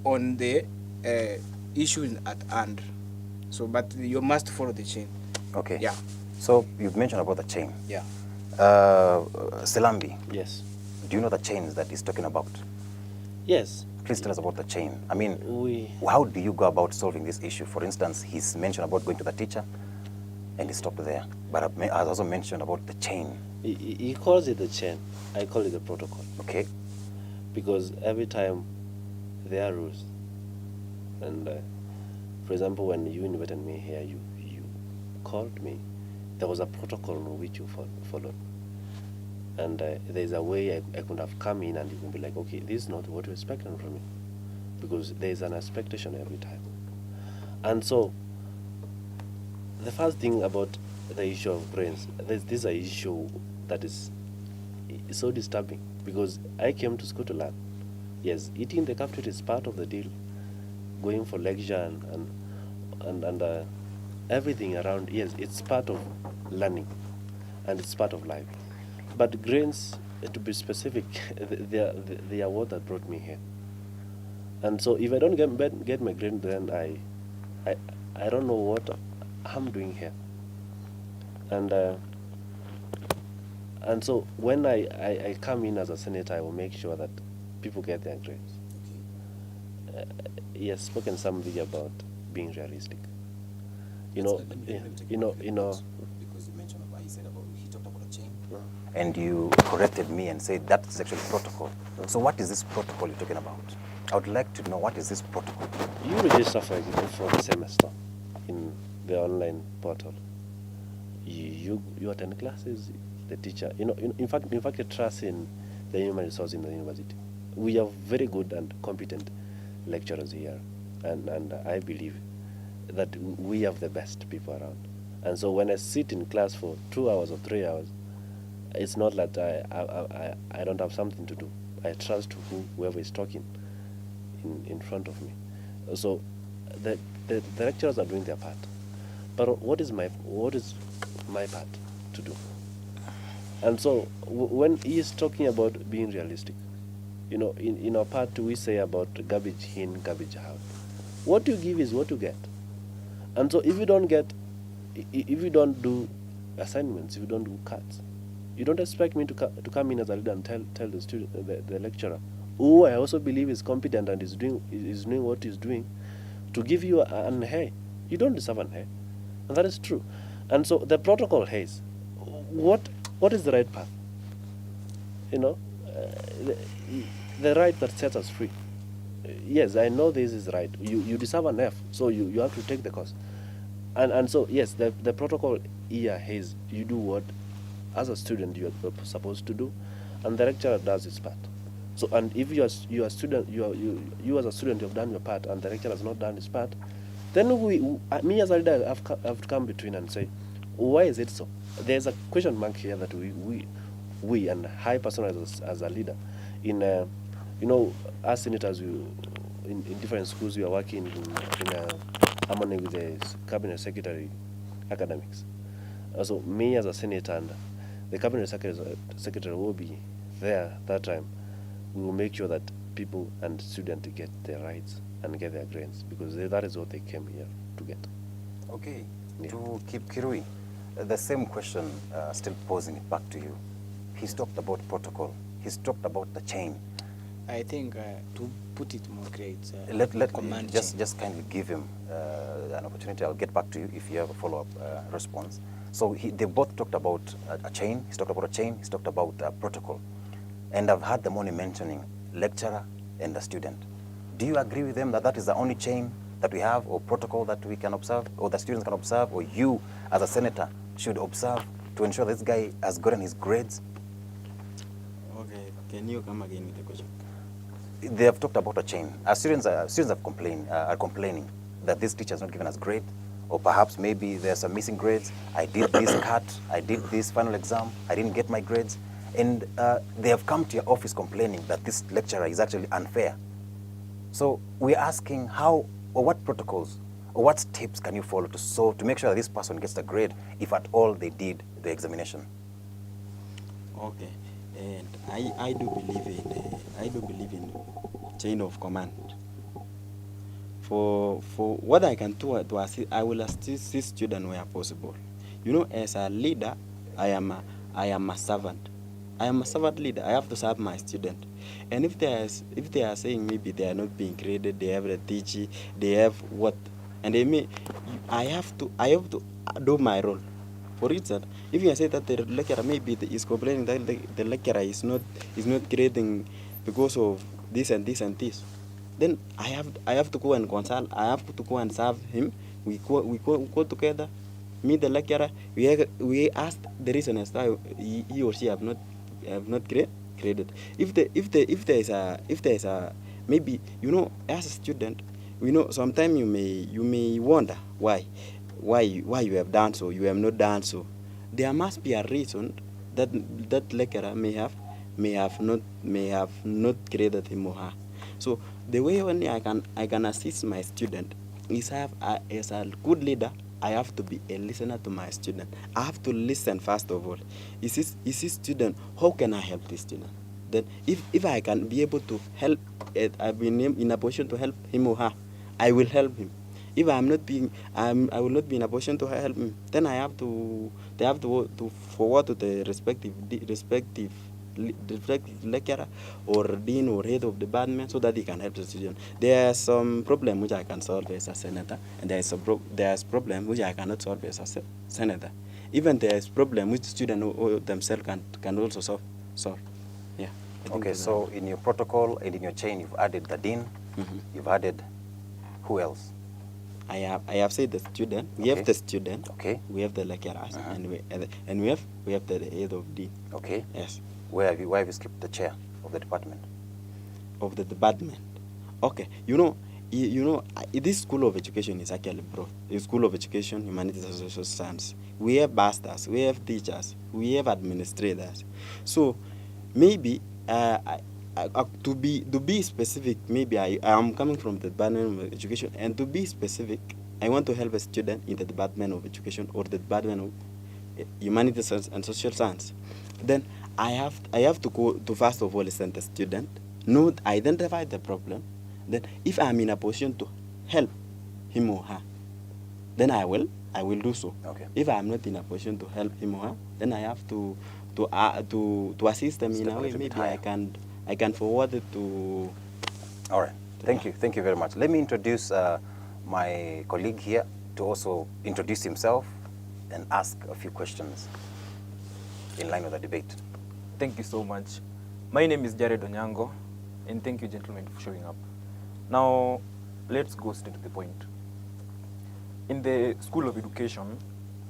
on the issue at hand. So, but you must follow the chain. Okay. Yeah. So you've mentioned about the chain. Yeah. Selambi, Yes. do you know the chains that he's talking about? Yes. Please tell us about the chain. I mean, We how do you go about solving this issue? For instance, he's mentioned about going to the teacher, and he stopped there. But I've also mentioned about the chain. he calls it the chain. I call it the protocol. Okay. Because every time there are rules. And for example, when you invited me here, you called me. There was a protocol which you followed. And there's a way I could have come in and you can be like, okay, this is not what you're expecting from me. Because there's an expectation every time. And so, the first thing about the issue of brains, this is an issue that is so disturbing. Because I came to school to learn. Yes, eating the cafeteria is part of the deal. Going for lecture and everything around, yes, it's part of learning. And it's part of life. But grades, to be specific, they are what that brought me here. And so if I don't get my grade, then I don't know what I'm doing here. And so when I come in as a senator, I will make sure that people get their grades. He has spoken something about being realistic. Because you mentioned about, he talked about a chain. And you corrected me and said that is actually protocol. So what is this protocol you're talking about? I would like to know, what is this protocol? You register for the semester in the online portal. You attend classes, the teacher. In fact, the trust in the human resource in the university. We have very good and competent lecturers here, and I believe that we have the best people around. And so when I sit in class for 2 hours or 3 hours, it's not that I don't have something to do. I trust whoever is talking in front of me. So the lecturers are doing their part. But what is my part to do? And so when he is talking about being realistic, You know, in our part we say about garbage in, garbage out. What you give is what you get. And so if you don't get, if you don't do assignments, if you don't do cuts, you don't expect me to come in as a leader and tell the student, the lecturer, who I also believe is competent and is doing what he's doing, to give you an A. You don't deserve an A, and that is true. And so the protocol has what is the right path? You know, the right that sets us free. Yes, I know this is right. You deserve an F, so you have to take the course. And so yes, the protocol here is you do what as a student you are supposed to do, and the lecturer does his part. So, and if you are student, you as a student, you have done your part, and the lecturer has not done his part, then me as a leader have to come between and say, why is it so? There's a question mark here that we and high person as a leader, in you know, as senators, in different schools, we are working in harmony with the cabinet secretary academics. So me as a senator and the cabinet secretary will be there that time. We will make sure that people and students get their rights and get their grades, because that is what they came here to get. Okay, Yeah. to keep Kirui, the same question, still posing it back to you. He's talked about protocol. He's talked about the chain. I think to put it more great, Let me command just chain. kindly give him an opportunity. I'll get back to you if you have a follow-up response. So they both talked about a chain. He's talked about a chain. He's talked about protocol. And I've heard them only mentioning lecturer and the student. Do you agree with them that that is the only chain that we have, or protocol that we can observe, or the students can observe, or you as a senator should observe to ensure this guy has gotten his grades? Okay, can you come again with the question? They have talked about a chain. Students have complained, are complaining that this teacher has not given us grade, or perhaps maybe there's some missing grades. I did this cut, I did this final exam, I didn't get my grades. And they have come to your office complaining that this lecturer is actually unfair. So we're asking how, or what protocols, or what steps can you follow to make sure that this person gets the grade, if at all they did the examination? Okay, and I do believe in chain of command. For what I can do to assist, I will assist students where possible. You know, as a leader, I am a servant. I am a servant leader. I have to serve my student. And if they are saying maybe they are not being graded, they have the TG, they have what, and they may, I have to do my role. For instance, if you say that the lecturer maybe is complaining that the lecturer is not grading because of this and this and this, then I have to go and consult. I have to go and serve him. We go together, meet the lecturer. We ask the reason as to he or she have not graded. If there is a maybe, you know, as a student, we know sometimes you may wonder why you have done so, you have not done so. There must be a reason that lecturer may have not graded him or her. So the way only I can assist my student is as a good leader, I have to be a listener to my student. I have to listen first of all. Is this student, how can I help this student? Then if I can be able to help, I've been in a position to help him or her, I will help him. If I will not be in a position to help him, then they have to forward to the respective lecturer or dean or head of department, so that he can help the student. There are some problem which I can solve as a senator, and there is problem which I cannot solve as a senator. Even there is problem which the student themselves can also solve. Yeah. I think Okay, so in your protocol and in your chain, you've added the dean, you've added who else? I have said the student. We have the student. Okay. We have the lecturers, and we have the head of dean. Okay. Yes. Why have you skipped the chair of the department? Of the department. Okay. This school of education is actually broad. A school of education, humanities and social science. We have masters, we have teachers, we have administrators. So maybe to be specific, maybe I am coming from the Department of Education, and to be specific, I want to help a student in the Department of Education or the Department of Humanities and Social Science. Then I have to go to first of all listen to the student, identify the problem, then if I'm in a position to help him or her, then I will do so. Okay. If I'm not in a position to help him or her, then I have to assist them in Step a a way. little bit Maybe higher. I can forward it to. All right. Thank you very much. Let me introduce my colleague here to also introduce himself and ask a few questions in line with the debate. Thank you so much. My name is Jared Onyango, and thank you, gentlemen, for showing up. Now, let's go straight to the point. In the School of Education,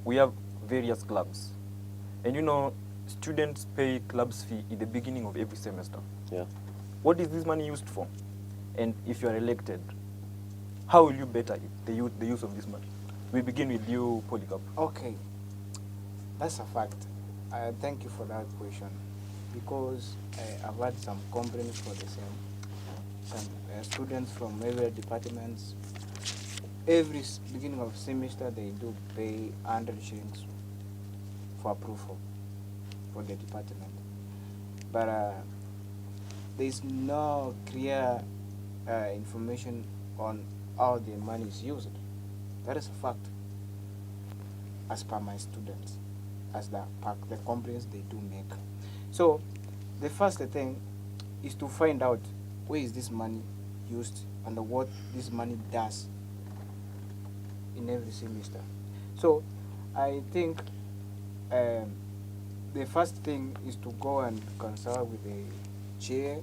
we have various clubs. And you know, students pay clubs fee in the beginning of every semester. Yeah. What is this money used for? And if you are elected, how will you better it, the use of this money? We begin with you, Polycarp. Okay, that's a fact. Thank you for that question, because I've had some complaints for the same. Some students from every departments, every beginning of semester they do pay 100 shillings for approval for the department. But there is no clear information on how the money is used. That is a fact, as per my students, as the complaints they do make. So the first thing is to find out where is this money used and what this money does in every semester. So I think the first thing is to go and consult with the chair,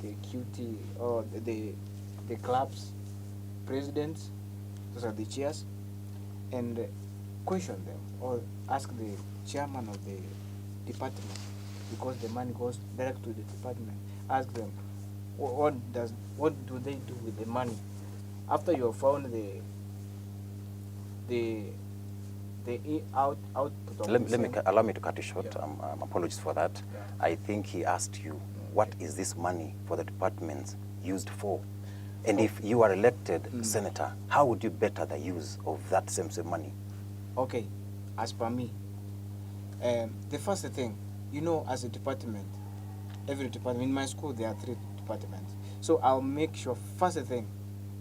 the QT, or the club's presidents, those are the chairs, and question them or ask the chairman of the department, because the money goes direct to the department. Ask them what do they do with the money after you have found the output of Allow me to cut you short. Yeah. Apologies for that. Yeah. I think he asked you, what is this money for the departments used for? And if you are elected senator, how would you better the use of that same money? Okay, as per me, the first thing, you know, as a department, every department, in my school there are 3 departments. So I'll make sure, first thing,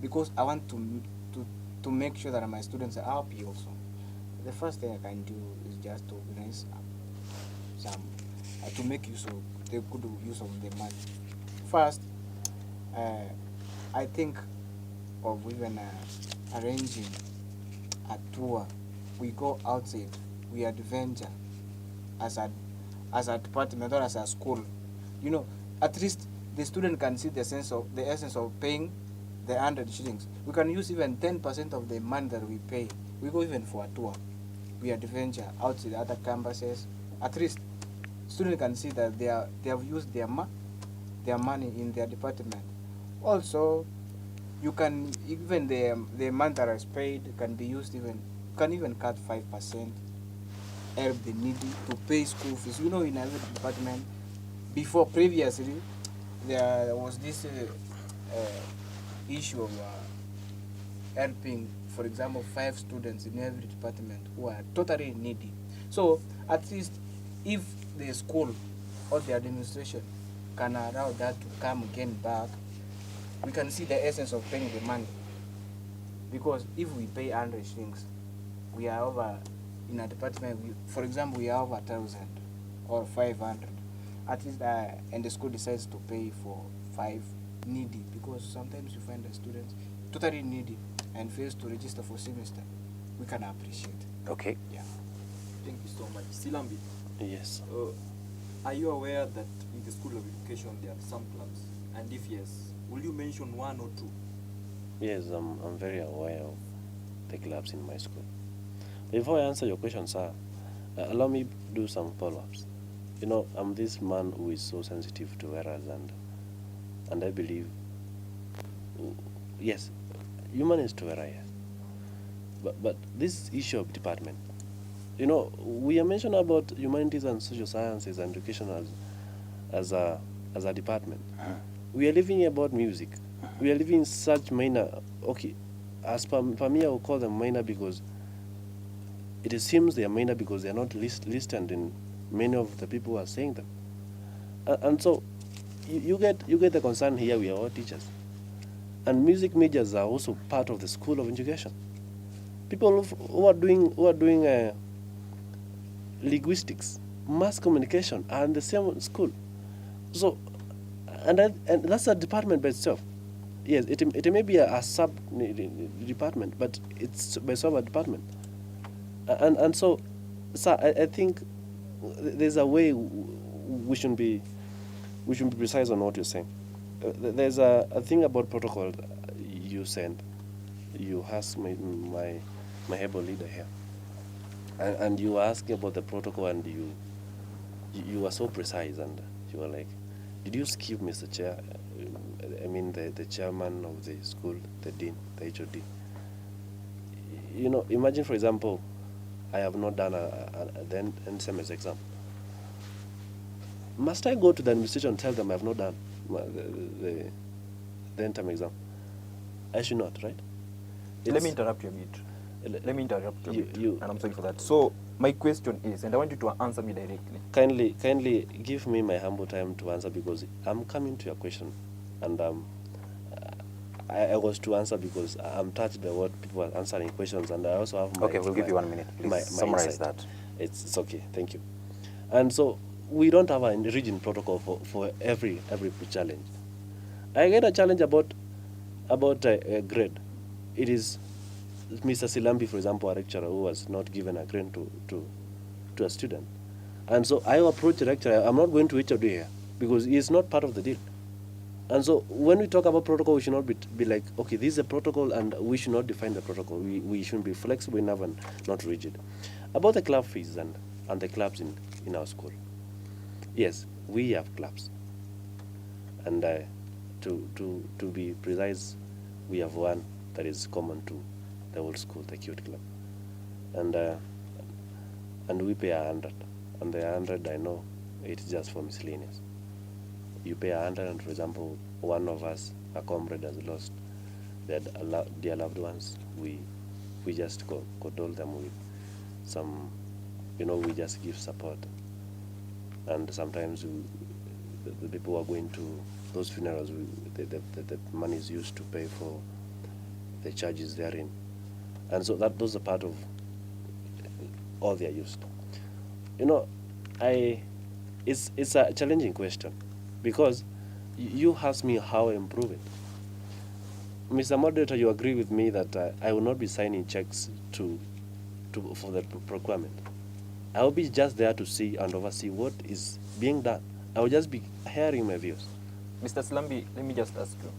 because I want to make sure that my students are happy also. The first thing I can do is just to organize some, to make use of the good use of the money. First, I think of even arranging a tour. We go outside, we adventure as a department or as a school. You know, at least the student can see the essence of paying the 100 shillings. We can use even 10% of the money that we pay. We go even for a tour. We adventure outside other campuses. At least students can see that they have used their money in their department. Also, you can even the money that is paid can be used even cut 5%, help the needy to pay school fees. You know, in every department, previously, there was this issue of helping, for example, 5 students in every department who are totally needy. So at least if the school or the administration can allow that to come again back, we can see the essence of paying the money. Because if we pay 100 shillings, we are over, in a department, for example, we are over 1,000 or 500. At least, and the school decides to pay for 5 needy, because sometimes you find the students totally needy and fails to register for semester. We can appreciate. Okay. Yeah. Thank you so much. Silambi, Yes. are you aware that in the School of Education there are some clubs? And if yes, will you mention 1 or 2? Yes, I'm very aware of the clubs in my school. Before I answer your question, sir, allow me to do some follow-ups. You know, I'm this man who is so sensitive to errors, and I believe, yes, human is to error, yes. But this issue of department, you know, we are mentioning about humanities and social sciences and education as a department. We are living about music. We are living such minor, okay, as per me I will call them minor because it seems they are minor because they are not listed in many of the people who are saying them. And so you get the concern here. We are all teachers, and music majors are also part of the school of education. People who are doing linguistics, mass communication are in the same school. So, and that's a department by itself. Yes, it may be a sub department, but it's by itself a department. And so I think there's a way we should be precise on what you're saying. There's a thing about protocol you sent. You asked my able leader here, and you were asking about the protocol, and you were so precise, and you were like, did you skip Mr. Chair? I mean the chairman of the school, the dean, the HOD. You know, imagine for example, I have not done the end semester exam. Must I go to the administration and tell them I have not done the end term exam? I should not, right? Let me interrupt you a bit. Let me interrupt you a bit, you- and I'm sorry for that. So my question is, and I want you to answer me directly. Kindly give me my humble time to answer, because I'm coming to your question, and I was to answer because I'm touched by what people are answering questions, and I also have my... Okay, we'll give you 1 minute. Please summarize insight. that. It's okay, thank you. And so we don't have a rigid protocol for every challenge. I get a challenge about a grade. It is Mr. Silambi, for example, a lecturer who was not given a grade to a student. And so I approach the lecturer. I'm not going to HOD here because he is not part of the deal. And so when we talk about protocol, we should not be like, okay, this is a protocol, and we should not define the protocol. We should be flexible enough and not rigid. About the club fees and the clubs in our school. Yes, we have clubs. And to be precise, we have one that is common to the whole school, the Cute Club. And we pay 100. And the 100, I know, it's just for miscellaneous. You pay 100, and for example, one of us, a comrade, has lost their loved ones. We just condole them with some, we just give support. And sometimes the people who are going to those funerals, the money is used to pay for the charges therein. And so those are part of all they are used. It's a challenging question, because you asked me how I improve it. Mr. Moderator, you agree with me that I will not be signing checks for the procurement. I will be just there to see and oversee what is being done. I will just be hearing my views. Mr. Slambi, let me just ask you.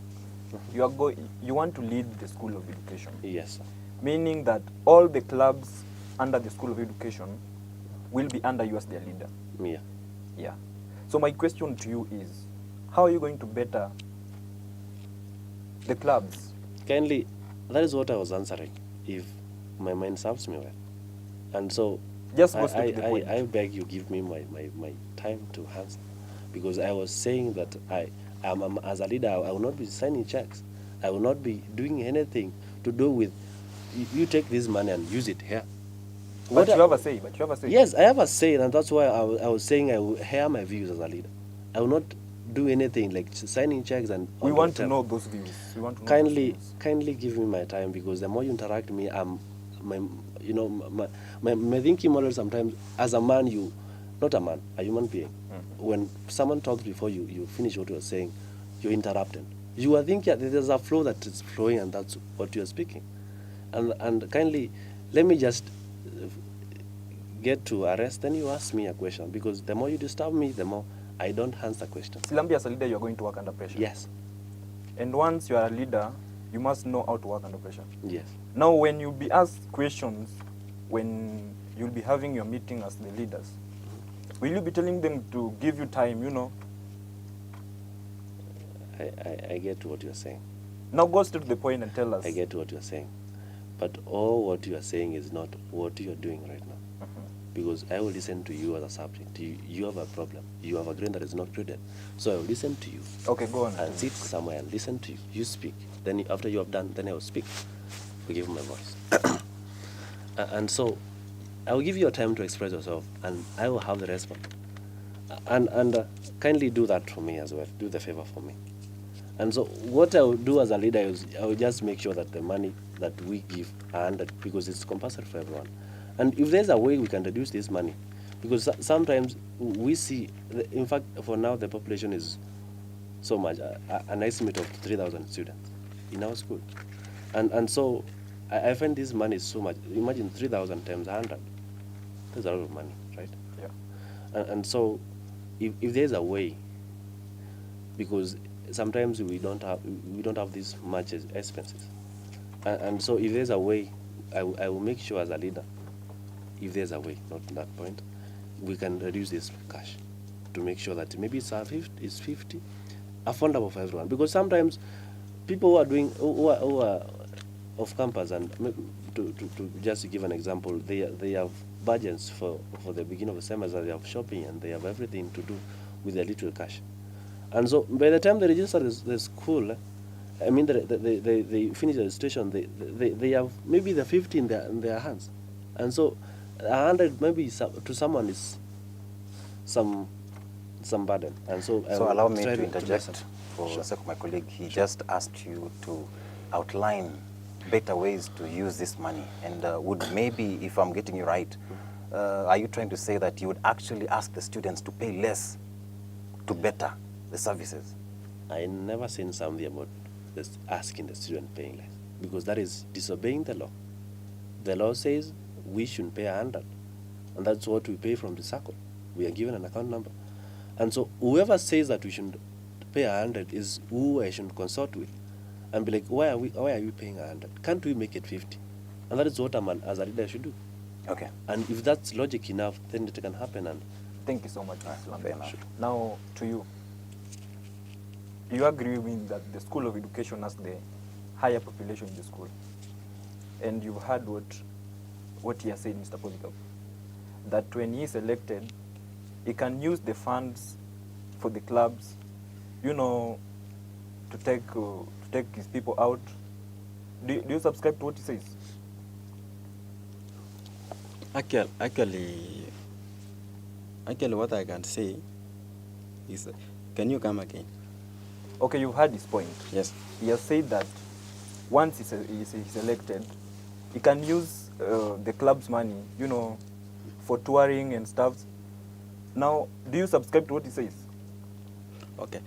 You want to lead the School of Education. Yes, sir. Meaning that all the clubs under the School of Education will be under you as their leader. Yeah. Yeah. So my question to you is, how are you going to better the clubs? Kindly, that is what I was answering, if my mind serves me well. And so Just go straight to the point. I beg you, give me my time to answer, because I was saying that as a leader, I will not be signing checks. I will not be doing anything to do with, you take this money and use it here. But you have a say. Yes, I have a say, and that's why I was saying I will hear my views as a leader. I will not do anything like signing checks and... We want to know those views. Kindly give me my time, because the more you interact with me, my thinking model sometimes, as a man, not a man, a human being. When someone talks before you finish what you are saying, you're interrupted. You are thinking there's a flow that is flowing, and that's what you are speaking. And kindly, let me just get to a rest, then you ask me a question, because the more you disturb me, the more I don't answer questions. Silambi, as a leader, you're going to work under pressure. Yes. And once you are a leader, you must know how to work under pressure. Yes. Now, when you'll be asked questions, when you'll be having your meeting as the leaders, will you be telling them to give you time, I get what you're saying. Now go straight to the point and tell us. I get what you're saying. But all what you are saying is not what you are doing right now. Because I will listen to you as a subject. You have a problem. You have a grain that is not graded. So I will listen to you. Okay, go on. And sit somewhere and listen to you. You speak. Then after you have done, then I will speak. I will give my voice. And so I will give you a time to express yourself, and I will have the response. And kindly do that for me as well. Do the favor for me. And so what I will do as a leader is I will just make sure that the money that we give are under, because it's compulsory for everyone. And if there's a way we can reduce this money, because sometimes we see, in fact, for now the population is so much, an estimate of 3,000 students in our school. And so I find this money is so much. Imagine 3,000 times 100. That's a lot of money, right? Yeah. And so if there's a way, because sometimes we don't have this much expenses, and so if there's a way, I will make sure as a leader, if there's a way, not that point, we can reduce this cash to make sure that maybe it's 50 affordable for everyone, because sometimes people who are doing who are off campus, and to just give an example, they have budgets for the beginning of the semester, they have shopping and they have everything to do with their little cash. And so by the time they register the school, I mean, they finish the registration, they have maybe the 50 in their hands. And so 100 maybe to someone is some burden. And so I So will allow me try to lessen. interject for the sake of my colleague. He just asked you to outline better ways to use this money. And would maybe, if I'm getting you right, are you trying to say that you would actually ask the students to pay less to better the services? I never seen something about this asking the student paying less, because that is disobeying the law. The law says we should pay 100, and that's what we pay from the circle. We are given an account number. And so whoever says that we should pay 100 is who I should consult with and be like, why are you paying 100? Can't we make it 50? And that is what as a leader should do. Okay. And if that's logic enough, then it can happen. And Thank you so much, Mr. fair Lambe. enough. Now, to you. You agree with me that the School of Education has the higher population in the school. And you've heard what he has said, Mr. Polycarp, that when he is elected, he can use the funds for the clubs, to take his people out. Do you subscribe to what he says? Actually, what I can say is, can you come again? Okay, you've heard his point. Yes. He has said that once he's elected, he can use the club's money, for touring and stuff. Now, do you subscribe to what he says? Okay.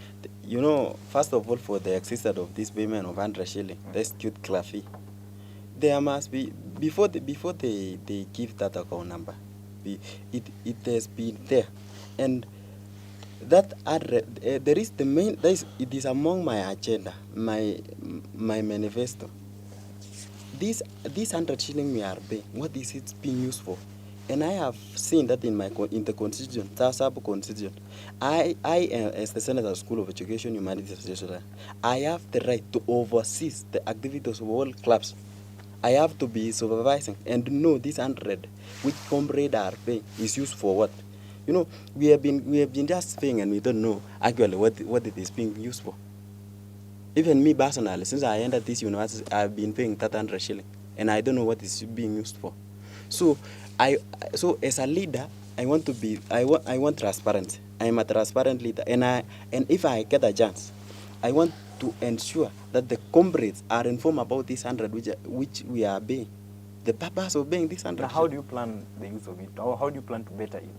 First of all, for the existence of this payment of 100 shilling, the student club fee, there must be, before they give that account number, it has been there. And that there is the main, it is among my agenda, my manifesto. This 100 shilling we are paying, what is it being used for? And I have seen that in the constitution, sub-constitution. I as the Senator of School of Education, Humanities, etc., I have the right to oversee the activities of all clubs. I have to be supervising and know this 100 which comrade are paying is used for what. We have been just paying and we don't know actually what it is being used for. Even me personally, since I entered this university, I've been paying 100 shilling, and I don't know what is being used for. So as a leader, I want transparency. I am a transparent leader, and if I get a chance, I want to ensure that the comrades are informed about this 100 which we are paying. The purpose of paying this 100. Now, how do you plan the use of it? Or how do you plan to better it?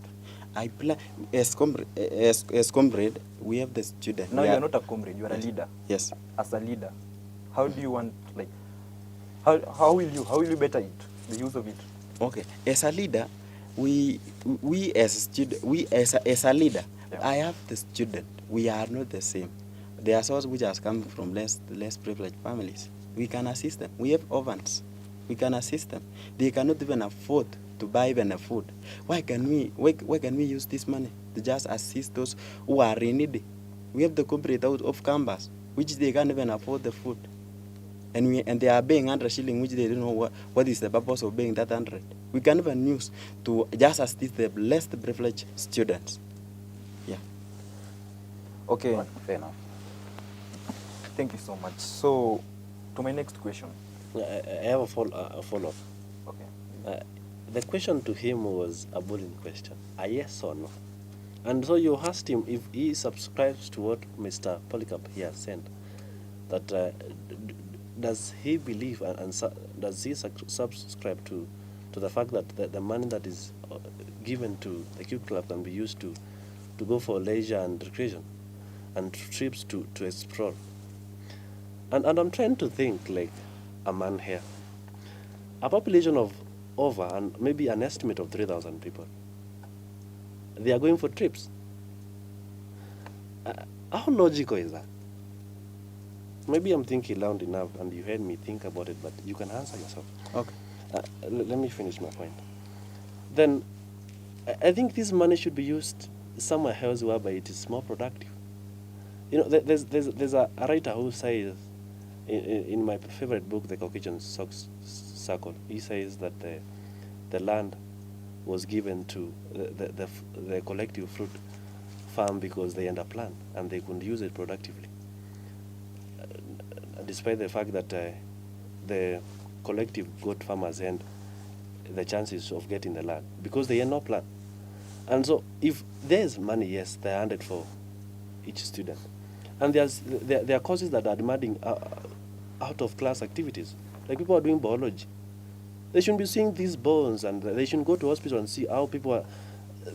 I plan as comrade. We have the student. No, you are not a comrade. You are Yes. a leader. Yes. As a leader, how do you want, how will you better it, the use of it? Okay. As a leader, we as a student, as a leader, Yeah. I have the student. We are not the same. There are those which has come from less privileged families. We can assist them. We have orphans. We can assist them. They cannot even afford to buy even a food. Why can we use this money to just assist those who are in need? We have the corporate out of campus, which they can't even afford the food. And they are paying 100 shilling, which they don't know what is the purpose of paying that 100. We can even use to just assist the less privileged students. Yeah. Okay, Right, fair enough. thank you so much. So, to my next question. I have a follow-up. Okay. The question to him was a bullying question, a yes or no. And so you asked him if he subscribes to what Mr. Polycarp here has sent, that does he believe and does he subscribe to the fact that the money that is given to the Q Club can be used to go for leisure and recreation and trips to explore. And I'm trying to think like a man here. A population of over and maybe an estimate of 3,000 people. They are going for trips. How logical is that? Maybe I'm thinking loud enough and you heard me think about it, but you can answer yourself. Okay. Let me finish my point. Then, I think this money should be used somewhere else whereby it is more productive. You know, there's a writer who says, in my favorite book, The Caucasian Circle, he says that the land was given to the collective fruit farm because they end up land and they couldn't use it productively. Despite the fact that the collective goat farmers end the chances of getting the land because they had no plan. And so if there's money, yes, they're handed for each student. And there are courses that are demanding out of class activities. Like people are doing biology. They shouldn't be seeing these bones and they shouldn't go to hospital and see how people are,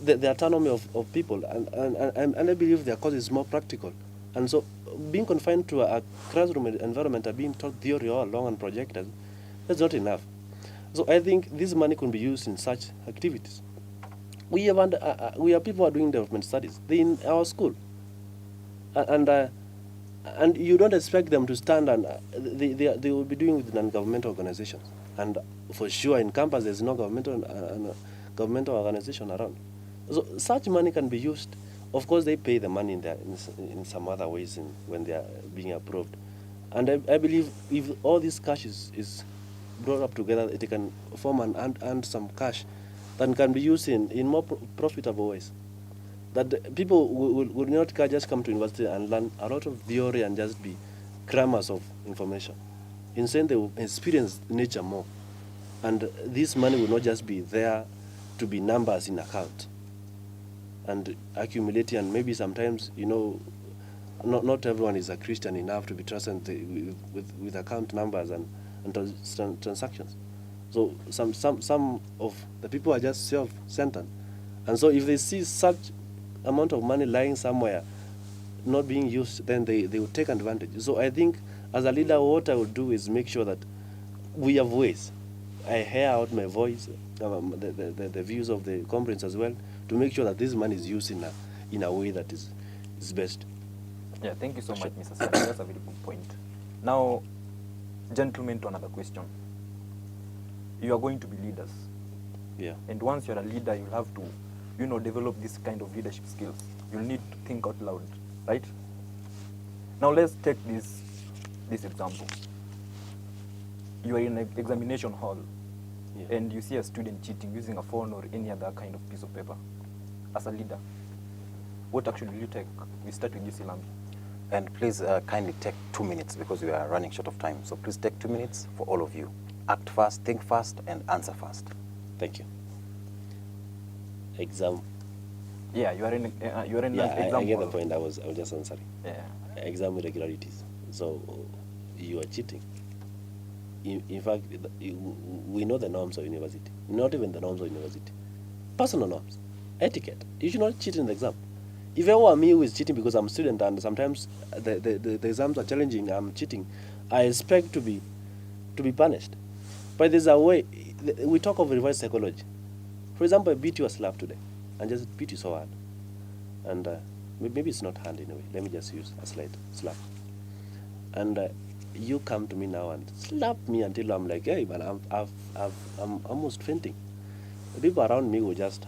the autonomy of people. And I believe their course is more practical. And so being confined to a classroom environment and being taught theory all along and projected, that's not enough. So I think this money can be used in such activities. We have people who are doing development studies. They're in our school, and you don't expect them to stand and they will be doing with non-governmental organizations. And for sure, in campus there's no governmental organization around. So such money can be used. Of course, they pay the money in some other ways when they are being approved. And I believe if all this cash is brought up together, it can form and some cash that can be used in more profitable ways. That people will not just come to university and learn a lot of theory and just be crammers of information. Instead, they will experience nature more. And this money will not just be there to be numbers in account and accumulating, and maybe sometimes, you know, not everyone is a Christian enough to be trusted with account numbers and transactions. So some of the people are just self-centered. And so if they see such amount of money lying somewhere not being used, then they will take advantage. So I think as a leader, what I would do is make sure that we have ways. I hear out my voice, the views of the conference as well, to make sure that this money is used in a way that is best. Yeah, thank you so much, Mr. Sir. That's a very good point. Now, gentlemen, to another question. You are going to be leaders. Yeah. And once you're a leader, you'll have to, you know, develop this kind of leadership skills. You'll need to think out loud, right? Now let's take this example. You are in an examination hall, Yeah. and you see a student cheating using a phone or any other kind of piece of paper. As a leader, what action will you take? We start with you, Silambi. And please kindly take 2 minutes because we are running short of time. So please take 2 minutes for all of you. Act fast, think fast, and answer fast. Thank you. Exam. Yeah, you are in an Yeah, exam I get the hall. point. I was just answering. Yeah. Exam irregularities. So you are cheating. In fact, we know the norms of university. Not even the norms of university. Personal norms, etiquette. You should not cheat in the exam. If I were me who is cheating because I'm a student and sometimes the exams are challenging, I'm cheating, I expect to be punished. But there's a way. We talk of reverse psychology. For example, I beat you a slap today, and just beat you so hard, and maybe it's not hand anyway. Let me just use a slight slap, and you come to me now and slap me until I'm like, hey, but I'm almost fainting. The people around me will just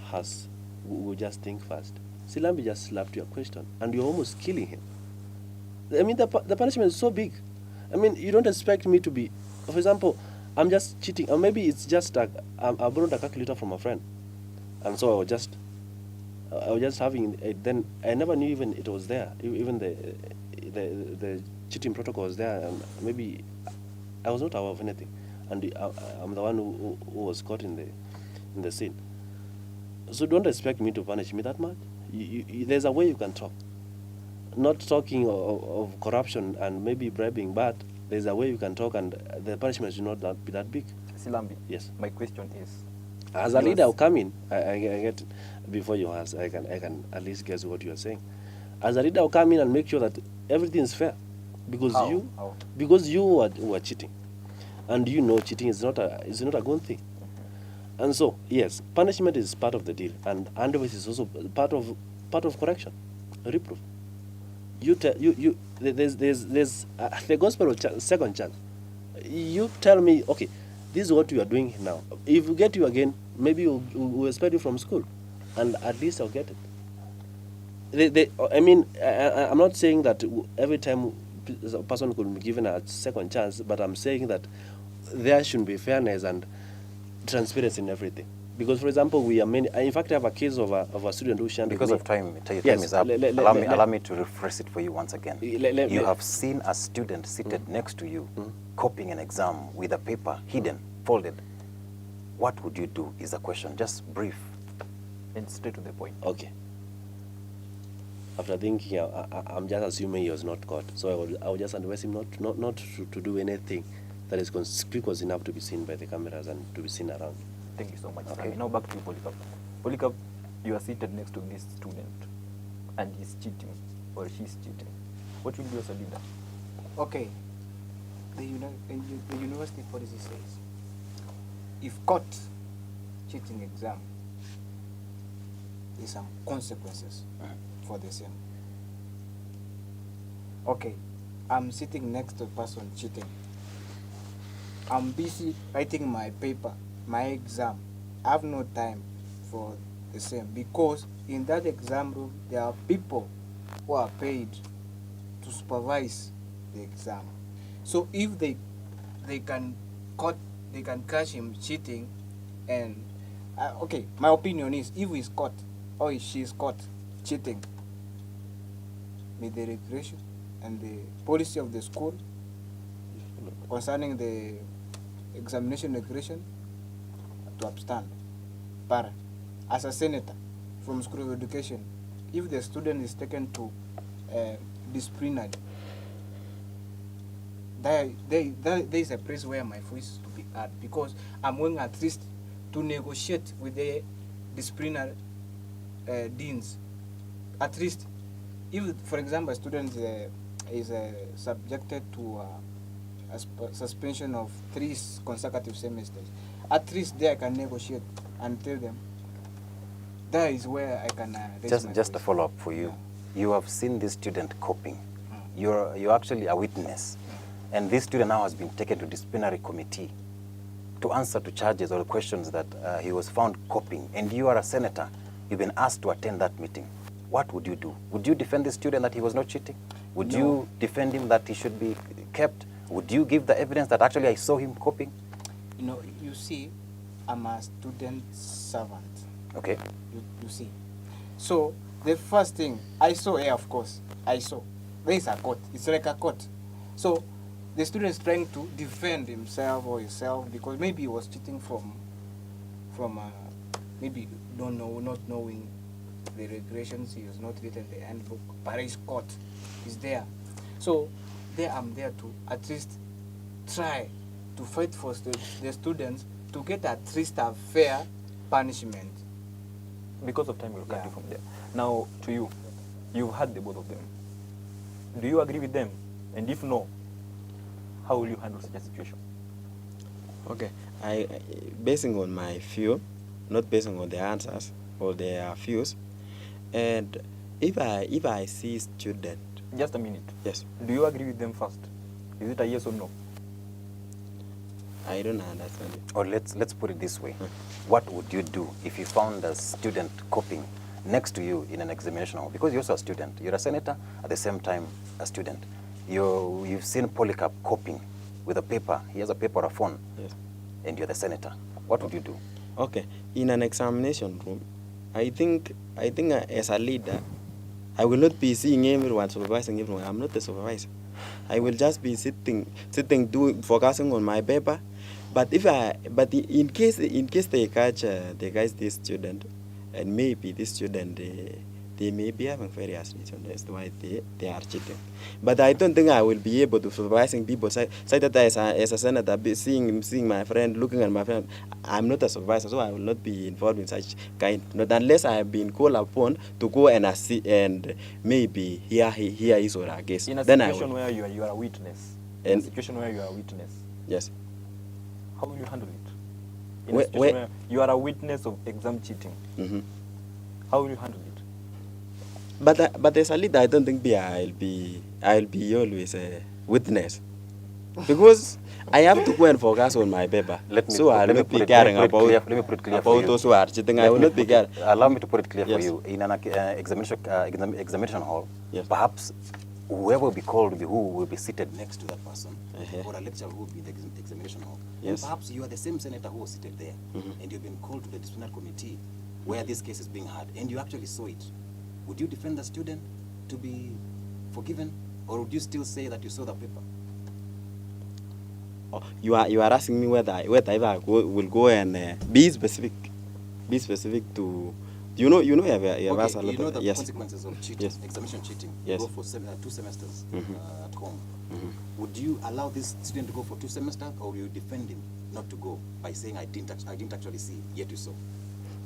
think fast. Silambi just slapped your question, and you're almost killing him. I mean, the punishment is so big. I mean, you don't expect me to be, for example, I'm just cheating, or maybe it's just I borrowed a calculator from a friend, and so I was just having it. Then I never knew even it was there. Even the cheating protocol was there, and maybe I was not aware of anything, and I'm the one who was caught in the scene. So don't expect me to punish me that much. there's a way you can talk. Not talking of corruption and maybe bribing, but there's a way you can talk, and the punishment should not be that big. Silambi, Yes. my question is, As a leader, I'll come in. I get before you ask. I can at least guess what you are saying. As a leader, I'll come in and make sure that everything is fair, because How? because you were cheating, and you know cheating is not a good thing. And so yes, punishment is part of the deal, and otherwise is also part of correction, reproof. There's the gospel of second chance. You tell me, okay, this is what you are doing now. If we get you again, maybe we'll expel you from school, and at least I'll get it. I'm not saying that every time a person could be given a second chance, but I'm saying that there should be fairness and transparency in everything. Because, for example, we are many. In fact, I have a case of a student who shared. Because with of me. time, time Yes, is up. le- Allow me to rephrase it for you once again. Le- You le- have seen a student seated next to you, copying an exam with a paper hidden, folded. What would you do is a question, just brief. and straight to the point. Okay. After thinking, I'm just assuming he was not caught, so I would just advise him not to do anything that is conspicuous enough to be seen by the cameras and to be seen around. Thank you so much. Okay. Now back to you, Polycarp. Polycarp, you are seated next to this student, and he's cheating, or she's cheating. What will you do as a leader? Okay. The university policy says, if caught cheating exam, there's some consequences for the same. Okay, I'm sitting next to a person cheating. I'm busy writing my paper, my exam. I have no time for the same, because in that exam room there are people who are paid to supervise the exam. So if they can catch him cheating, and okay, my opinion is, if he's caught or if she's caught cheating, may the regulation and the policy of the school concerning the examination regulation to abstain. But as a senator from School of Education, if the student is taken to disciplinary, there is a place where my voice is to be heard, because I'm going at least to negotiate with the disciplinary deans. At least, if, for example, a student is subjected to a suspension of 3 consecutive semesters, at least there I can negotiate and tell them. That is where I can raise my Just a voice. follow-up for you. You have seen this student copying. You're actually a witness. And this student now has been taken to disciplinary committee to answer to charges or questions that he was found copying. And you are a senator. You've been asked to attend that meeting. What would you do? Would you defend this student that he was not cheating? Would No. you defend him that he should be kept? Would you give the evidence that actually I saw him copying? You see, I'm a student servant. Okay. You see. So the first thing I saw, of course, I saw there is a court. It's like a court. So the student is trying to defend himself or herself because maybe he was cheating from maybe not knowing the regulations. He has not written the handbook, but he's caught. He's there. So there I'm there to at least try to fight for the students to get at least a fair punishment. Because of time, we'll cut Yeah. you from there. Now, to you, you've had the both of them. Do you agree with them? And if no, how will you handle such a situation? Okay, I basing on my view, not basing on the answers or their views, and if I see student, Just a minute. yes, Do you agree with them first? Is it a yes or no? I don't understand it. Or let's put it this way. What would you do if you found a student copying next to you in an examination hall? Because you're also a student. You're a senator, at the same time a student. You've seen Polycarp copying with a paper. He has a paper or a phone. Yes. And you're the senator. What would you do? Okay, in an examination room, I think as a leader, I will not be seeing everyone, supervising everyone. I'm not the supervisor. I will just be sitting, focusing on my paper. But in case they catch this student, and maybe this student they may be having various reasons as to why they are cheating. But I don't think I will be able to supervising people. Say that as a senator, seeing my friend, looking at my friend, I'm not a supervisor, so I will not be involved in such kind. Not unless I have been called upon to go and assist and maybe hear his or her case. In a Then situation where you are a witness, in a And- situation where you are a witness, Yes. how will you handle it? In Where- a situation where- where you are a witness of exam cheating, Mm-hmm. how will you handle it? But as a leader, I don't think I'll be always a witness, because I have to go and focus on my paper. So I will not be caring about let me put it clear for you. those who are cheating. I will not be caring. Allow me to put it clear for Yes. you. In an examination hall, Yes. perhaps whoever will be called will be who will be seated next to that person, Uh-huh. or a lecturer who will be in the examination hall. Yes. And perhaps you are the same senator who was seated there, and you've been called to the disciplinary committee where this case is being heard, and you actually saw it. Would you defend the student to be forgiven, or would you still say that you saw the paper? Oh, you are asking me whether I will go and be specific to you know you have asked a lot you know of, the yes. consequences of cheating, Yes. examination cheating. Yes. You go for 2 semesters Mhm. at home. Would you allow this student to go for 2 semesters, or will you defend him not to go by saying I didn't actually see, yet you saw?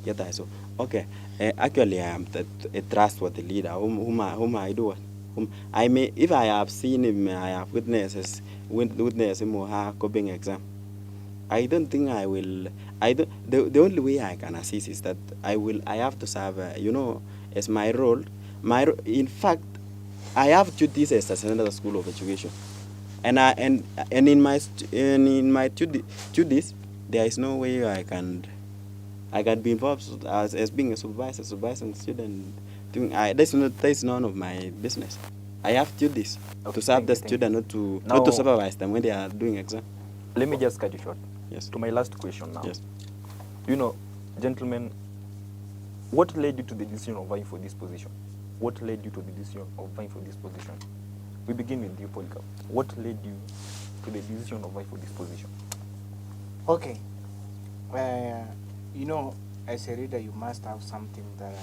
Yeah, that's so. Okay. Actually, I am a trustworthy leader. Whom I do. I may, if I have seen him, I have witness him or her copying exam. I don't think I will. I don't. The only way I can assist is that I have to serve. As my role. In fact, I have duties as a senator of the School of Education, and in my duties, there is no way I can be involved as being a supervising student. That's none of my business. I have duties Okay, to serve thank the you, thank student, you. not to Now- supervise them when they are doing exam. Let me just cut you short. Yes. To my last question now. Yes. You know, gentlemen, what led you to the decision of vying for this position? What led you to the decision of vying for this position? We begin with you, Polycarp. What led you to the decision of vying for this position? Okay. You know, as a reader, you must have something that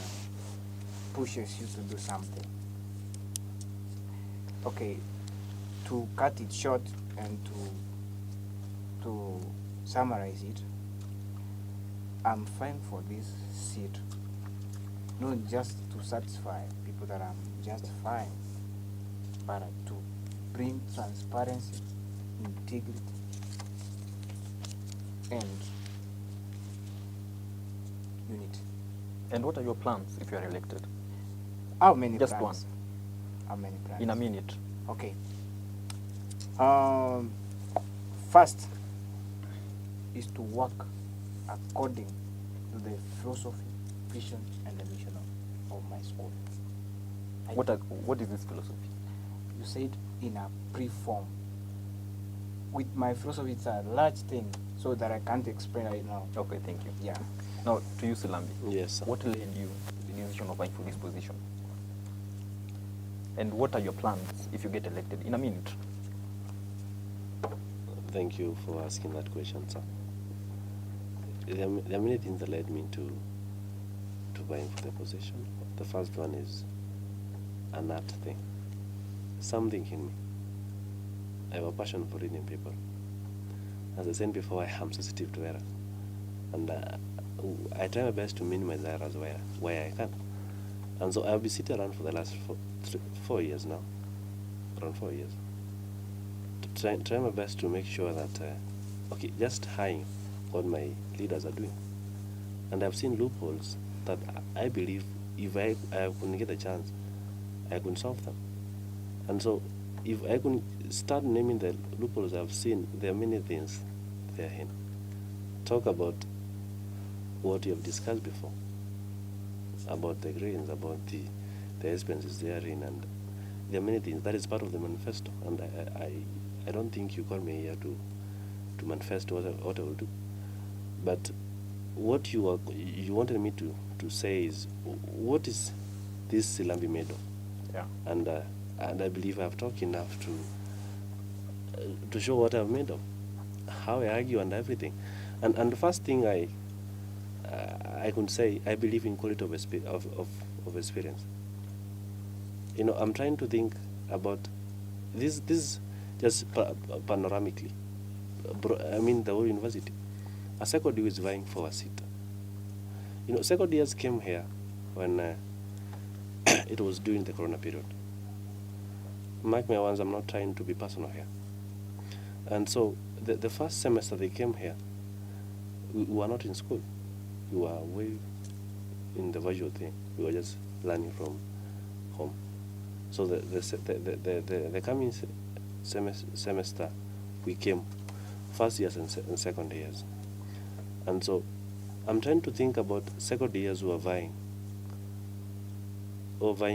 pushes you to do something. Okay, to cut it short and to summarize it, I'm fine for this seat, not just to satisfy people that I'm just fine, but to bring transparency, integrity, and unity. And what are your plans if you are elected? How many Just plans? How many plans? In a minute. Okay. First is to work according to the philosophy, vision, and the mission of my school. What is this philosophy? You said in a brief form. With my philosophy, it's a large thing, so that I can't explain right now. Okay, thank you. Yeah. Now, to you, Silambi. Yes, sir. What led you to the decision of vying for this position? And what are your plans if you get elected? In a minute. Thank you for asking that question, sir. There are many things that led me to vying for the position. The first one is an art thing, something in me. I have a passion for reading people. As I said before, I am sensitive to error, and I try my best to minimize errors where I can. And so I've been sitting around for the last 4 years now, around 4 years, to try my best to make sure that, just eyeing what my leaders are doing. And I've seen loopholes that I believe if I couldn't get a chance, I could solve them. And so if I could start naming the loopholes I've seen, there are many things there in. Talk about what you have discussed before, about the grades, about the expenses therein, and there are many things. That is part of the manifesto, and I don't think you call me here to manifest what I will do. But what you wanted me to say is, what is this Silambi made of? Yeah. And I believe I've talked enough to show what I've made of, how I argue and everything. And the first thing I could say I believe in quality of, of experience. You know, I'm trying to think about this just panoramically. I mean, the whole university. A second year is vying for a seat. You know, second years came here when it was during the corona period. Mark me once, I'm not trying to be personal here. And so the first semester they came here, we were not in school. We were way in the virtual thing. We were just learning from home. So the coming semester, we came first years and second years. And so I'm trying to think about second years who are vying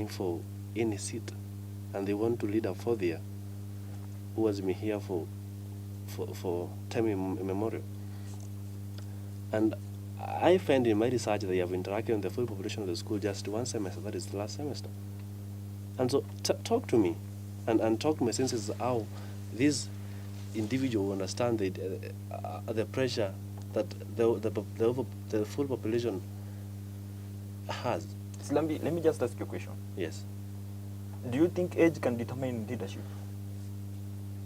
for any seat, and they want to lead a fourth year who has been here for time immemorial. And I find in my research that they have interacted with the full population of the school just one semester, that is the last semester. And so talk to me and talk to my senses how this individual will understand the pressure that the full population has. Silambi, let me just ask you a question. Yes. Do you think age can determine leadership?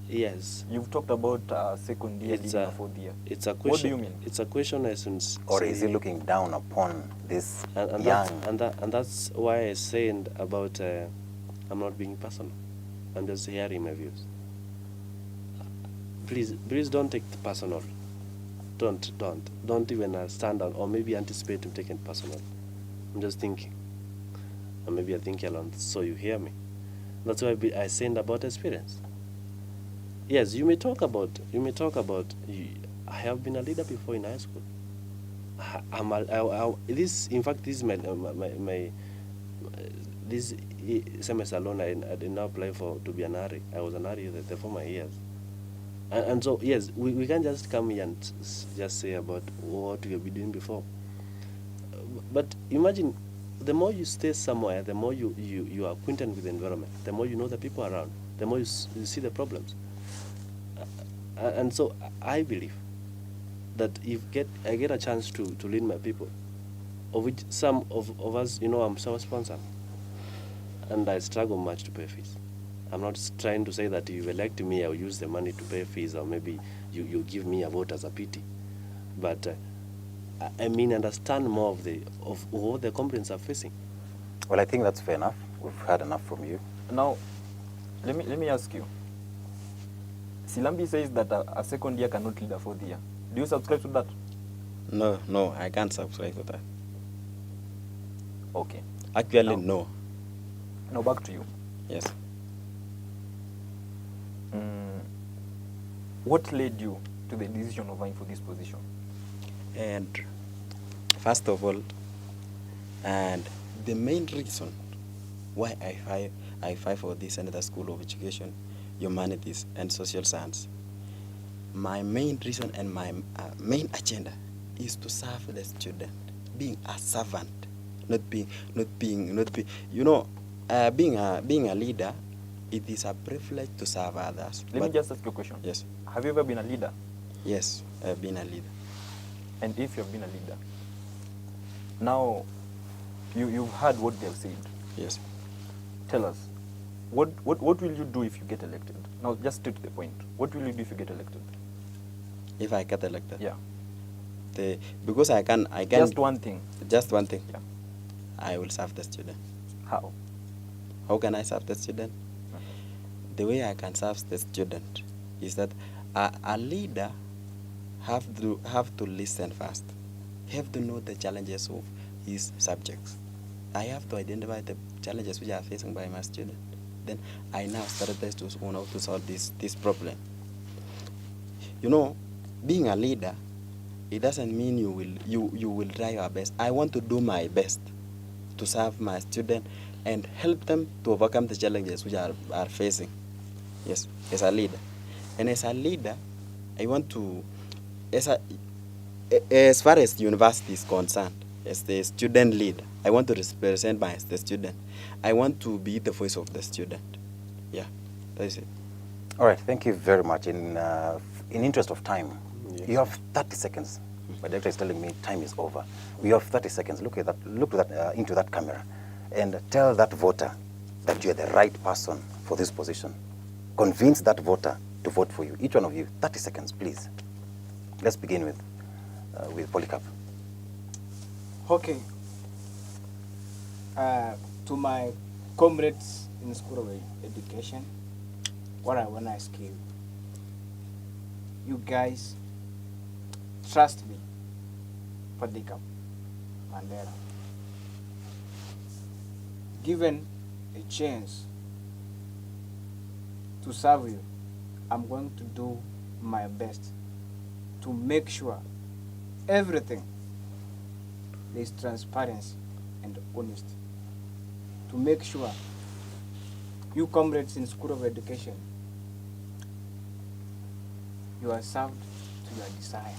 Yes. You've talked about second year, leading a fourth year. It's a question. What do you mean? It's a question essence. Or is he looking down upon this and young? that's why I said about I'm not being personal. I'm just hearing my views. Please don't take it personal. Don't even stand on or maybe anticipate to take it personal. I'm just thinking, and maybe I think alone, so you hear me. That's why I said about experience. Yes, you may talk about. I have been a leader before in high school. This, in fact, this is my this semester alone. I did not apply to be an RE. I was an RE the former years. And so, yes, we can't just come here and just say about what we have been doing before. But imagine, the more you stay somewhere, the more you are acquainted with the environment, the more you know the people around, the more you see the problems. And so I believe that if I get a chance to lead my people, of which some of us, you know, I'm self-sponsored, and I struggle much to pay fees. I'm not trying to say that if you elect me, I'll use the money to pay fees, or maybe you give me a vote as a pity. But I mean, understand more of what the complaints are facing. Well, I think that's fair enough. We've heard enough from you. Now, let me ask you. Silambi says that a second year cannot lead a fourth year. Do you subscribe to that? No, I can't subscribe to that. Okay. Actually, no. Now back to you. Yes. What led you to the decision of vying for this position? And first of all, and the main reason why I fight for this another School of Education, Humanities and Social Science, my main reason and my main agenda is to serve the student, being a servant, not being. You know, being a leader, it is a privilege to serve others. Let me just ask you a question. Yes. Have you ever been a leader? Yes, I've been a leader. And if you have been a leader, now you've heard what they have said. Yes. Tell us, what will you do if you get elected? Now, just straight to the point. What will you do if you get elected? If I get elected? Yeah. Because I can. Just one thing. Just one thing. Yeah. I will serve the student. How? How can I serve the student? The way I can serve the student is that a leader have to listen first. Have to know the challenges of his subjects. I have to identify the challenges which are facing by my student. Then I now strategize to solve this problem. You know, being a leader, it doesn't mean you will try your best. I want to do my best to serve my student and help them to overcome the challenges which are facing. Yes, as a leader. And as a leader, I want to, as far as the university is concerned, as the student leader, I want to represent the student. I want to be the voice of the student. Yeah, that is it. All right, thank you very much. In interest of time, Yes. you have 30 seconds My director is telling me time is over. We have 30 seconds. Look at that. Look at that, into that camera, and tell that voter that you are the right person for this position. Convince that voter to vote for you. Each one of you, 30 seconds, please. Let's begin with Polycarp. Okay. To my comrades in the School of Education, what I want to ask you, you guys, trust me, Polycarp Mandela. Given a chance to serve you, I'm going to do my best to make sure everything there is transparency and honesty. To make sure you comrades in School of Education, you are served to your desire.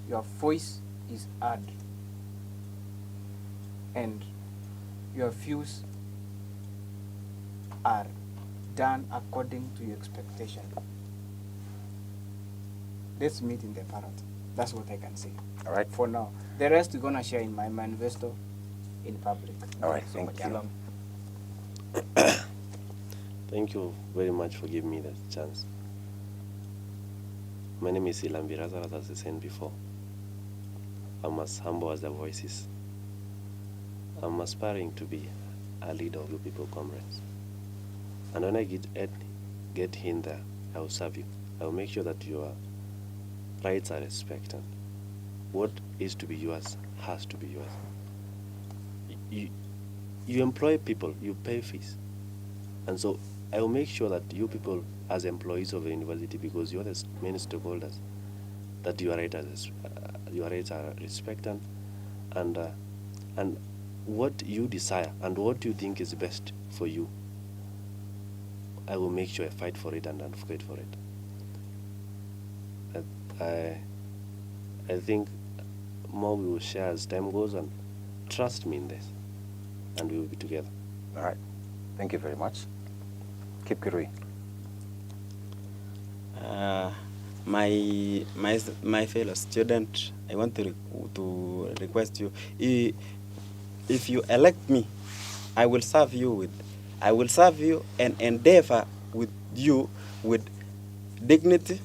Your voice is heard. And your views are done according to your expectation. Let's meet in the parrot. That's what I can say. All right. For now. The rest we're gonna share in my manifesto in public. All right, So thank much. you. Thank you very much for giving me that chance. My name is Ilan Birazar, as I said before. I'm as humble as the voices. I'm aspiring to be a leader of you people, comrades. And when I get in there, I will serve you. I will make sure that your rights are respected. What is to be yours has to be yours. You employ people, you pay fees. And so I will make sure that you people, as employees of the university, because you are the main stakeholders, that your rights are respected, and what you desire and what you think is best for you, I will make sure I fight for it and advocate for it. I think more we will share as time goes, and trust me in this, and we will be together. All right. Thank you very much. Keep Kirui. My fellow student, I want to request you, if you elect me, I will serve you and endeavor with you with dignity,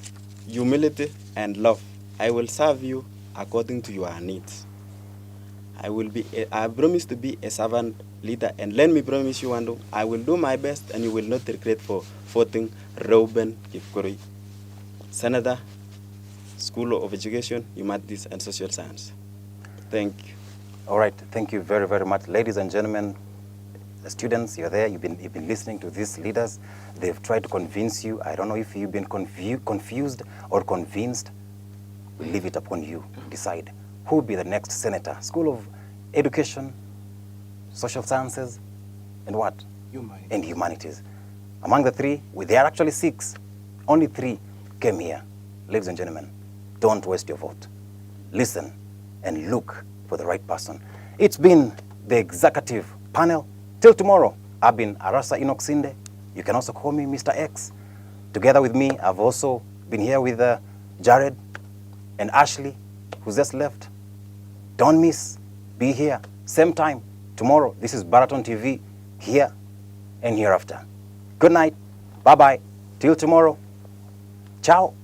humility, and love. I will serve you according to your needs. I promise to be a servant leader, and let me promise you, Wando, I will do my best, and you will not regret for voting Reuben Kipkurui, Senator, School of Education, Humanities, and Social Science. Thank you. All right. Thank you very, very much, ladies and gentlemen. The students, you're there. You've been listening to these leaders. They've tried to convince you. I don't know if you've been confused or convinced. We leave it upon you to decide who will be the next senator. School of Education, Social Sciences, and what? Humanities. And Humanities. Among the three, there are actually 6. Only 3 came here. Ladies and gentlemen, don't waste your vote. Listen and look for the right person. It's been the executive panel. Till tomorrow, I've been Arasa Inoxinde. You can also call me Mr. X. Together with me, I've also been here with Jared and Ashley, who's just left. Don't miss. Be here. Same time tomorrow. This is Baraton TV, here and hereafter. Good night. Bye-bye. Till tomorrow. Ciao.